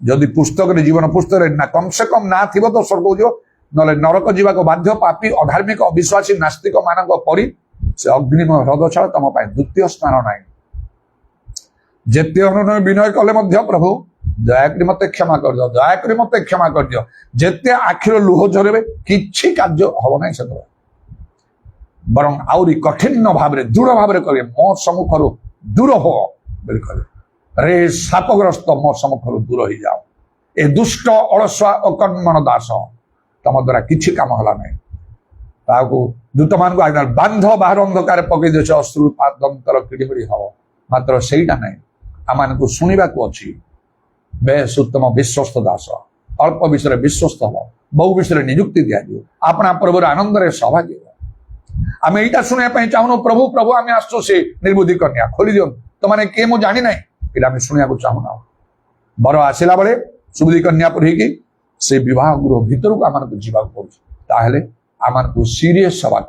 जदि पुस्तक जीवन पुस्तक ना कम से कम ना थी तो स्वर्ग जीव ना नरक जावाक बाध्य पापी अधार्मिक अविश्वासी नास्तिक मान से अग्निम ह्रद छाड़ तुम द्वितीय स्थान ना जेते अनुनय विनय कले प्रभु दयाकरी मत क्षमा कर दियो दयाकरी मत क्षमा कर दियो जेते आखिर लुह झरे किछि कार्य हम ना से बर आउरी कठिन भाव दृढ़ भाव कहे मो सम्मुखर दूर हो बिल्कुल रे शापग्रस्त मो सम्मुखर दूर हो जाओ ए दुष्ट अलसुआ अकर्मण दास तुम द्वारा किछि काम हला नहीं दूत मान बांध बाहर अंधकार पकई दे अश्रुपात दंतर किड़िमिड़ी हम मात्र सहीटा नहीं आम को शुणा अच्छी बेस उत्तम विश्वस्त दास अल्प विषय विश्वस्त हम बहु विषय निजुक्ति दिज्व अपना प्रभुर आनंद सौभाग्य आम यहाँ शुणा चाहून प्रभु प्रभु आम आसु से निर्बुद्धि कन्या खोली दियो तो मैंने किए मुझे जानी ना ये शुणा चाहूना बर आसला बेले सुबुद्धि कन्या पुरी से बह गृह भितर को आम जावाक पड़े आम को सीरीयस हवा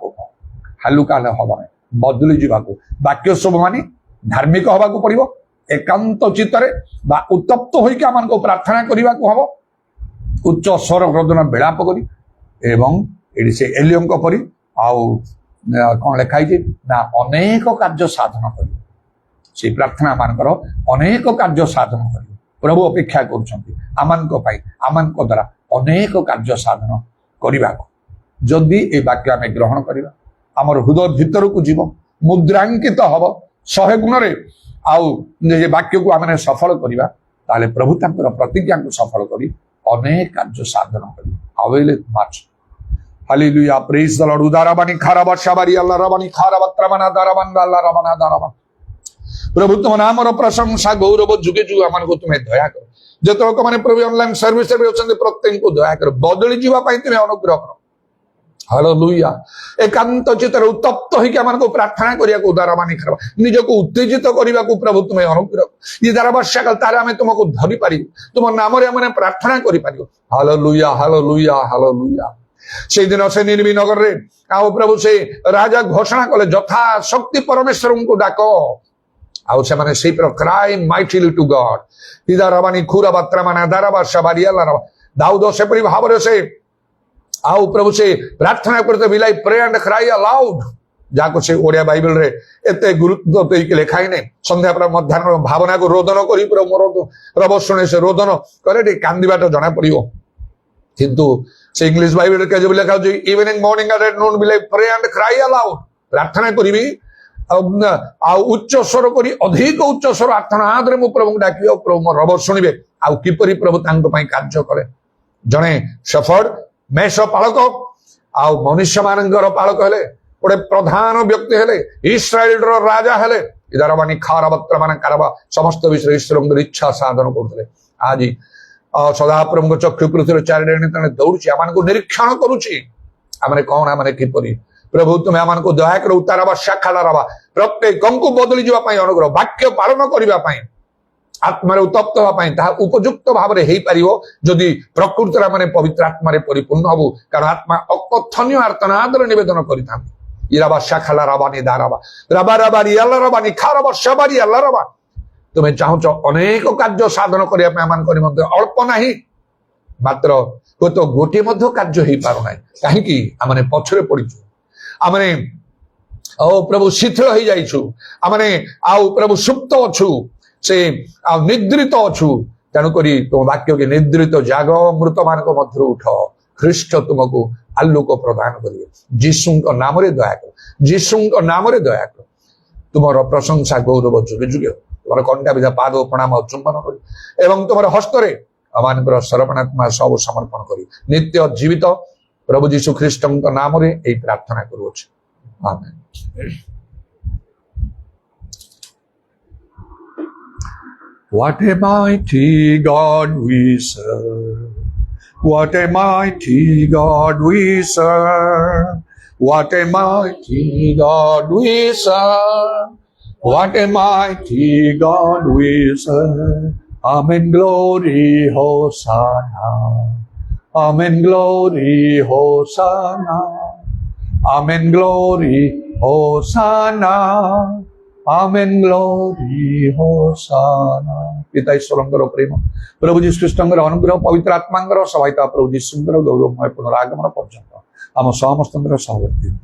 हालुका हम ना बदली जावाक वाक्य सब मानी धार्मिक हवा पड़ो एकांत चित्तरे उत्तप्त होइक आम प्रार्थना करने को हम उच्च स्वर रोदन बेलाप करी एवं ये से एलियम परी आउ कौन लिखाई ना अनेक कार्य साधन कर प्रार्थना मानकर अनेक कार्य साधन कर प्रभु अपेक्षा करम द्वारा अनेक कार्य साधन करने को जदि ये वाक्य आम ग्रहण करवा आमर हृदय भितर को जीव मुद्रांकित हम 100 गुण आउ वाक्य को आम सफल करवा ताले प्रभु तांकर प्रतिज्ञा को सफल करी अनेक कार्य साधन करी अवेले माच हालेलुया प्रेज द लॉर्ड उदाराबानी खाराबा शाबारी अल्लाह रबानी खाराबा त्रमना दाराबान अल्लाह रबाना दाराबा प्रभु तुम नामर प्रशंसा गौरव जुगे जुगे आम को तुम्हें दया कर जो लोक मैंने प्रभु ऑनलाइन सर्विस प्रत्येक को दया कर बदली जावाई तुम्हें अनुग्रह कर हालेलुया एकांत चित्तर उत्तप्त होइक आम को प्रार्थना करिया को उदारबानी खराब निजको उत्तेजित करने को प्रभु तुम्हें अनुग्रह ये दारावर्षा काल तारे आम तुमको धरी पारि तुम नाम प्रार्थना करि पारि हालेलुया हालेलुया हालेलुया से दिन से निर्मी नगर रे आओ प्रभु से राजा घोषणा कले यथा शक्ति परमेश्वर को डाक आउ से माने से क्राई माइटिली टू गॉड इदाराबानी खुरा बात्रामाना दाराबा शबारिया लाराबा दाऊद से परि भावरे से आओ प्रभु से प्रार्थना करते बिलाई प्रे एंड क्राई अलाउड जाको से ओडिया बाइबल रे एते गुरुत्व देके लिखाई ने संध्या पर मध्याह्न भावना को रोदन करी प्रभु मोर रब शुणे से रोदन करे टे कांदीबाट जणा पड़ियो किंतु से इंग्लिश बाइबल के जो लिखा जो इवनिंग मॉर्निंग एट नून बिलाई प्रे एंड क्राई अलाउड प्रार्थना करी उच्च स्वर करी अधिक उच्च स्वर आर्थनाद रे मु प्रभु डाकी प्रभु मोर रब शुणिबे आउ किपरि प्रभु तांको पई कार्य करे जणे सफर मेष पालक आउ मनुष्य मानकर पालक हेले गोटे प्रधान व्यक्ति हेले इस्राएल राजा हेले इदारबानी खाराबत्र मान कारबा समस्त विषय ईश्वर इच्छा साधन करते आज सदाप्रभु चक्षु पृथ्वी चारिड़े दौड़ी आम को निरीक्षण करुच्ची आम कौन आम किपरि प्रभु तुम्हें आम को दया कर उतारबा शाखा लारबा प्रत्येक को बदली जावाई अनुग्रह वाक्य पालन करने आत्मार उत्तप्त होगापाई उपयुक्त भाव में हो पार जदि प्रकृति मैंने पवित्र आत्मा परिपूर्ण हबू कारण आत्मा अकथनीय आर्तनादर निवेदन करा शाखाला राबानी दाराबा राबा राबारी अल्लाह रबानी खाराबा शबारी अल्लाह रबा तुम्हें चाहूच अनेक कार्य साधन करने अल्प नहीं मात्र तो गोटे कार्य हो पार ना कहीं आम पछरे पड़ीचु आमने ओ प्रभु शिथिल हो जाइछु आमने आउ प्रभु सुप्त अच्छु से निद्रित अच्छु तेणुक तुम वाक्य के निद्रित जाग मृत मान मध्य उठ ख्रीष्ट तुमको आलोक प्रदान करेंगे जीशु नाम दया कर जीशु नाम दया कर तुम प्रशंसा गौरव जुगे जुगे तुम कंटा विधा पाद प्रणाम चुंबन कर तुम हस्तरे अमान सर्वनात्मा सब समर्पण कर नित्य जीवित प्रभु जीशु ख्रीष्ट नाम प्रार्थना करुच्छे आमेन। What a mighty God we serve. What a mighty God we serve. What a mighty God we serve. What a mighty God we serve. Amen. Glory, Hosanna. Amen. Glory, Hosanna. Amen. Glory, Hosanna. Amen glory होसाना पिता ईश्वरंगर प्रेम प्रभु जीशु ख्रीष्टंगर अनुग्रह पवित्र आत्मांगर सहायता प्रभु जीशुंगर गौरवमय पुनरागमन पर्यंत आम समस्त सहवर्ती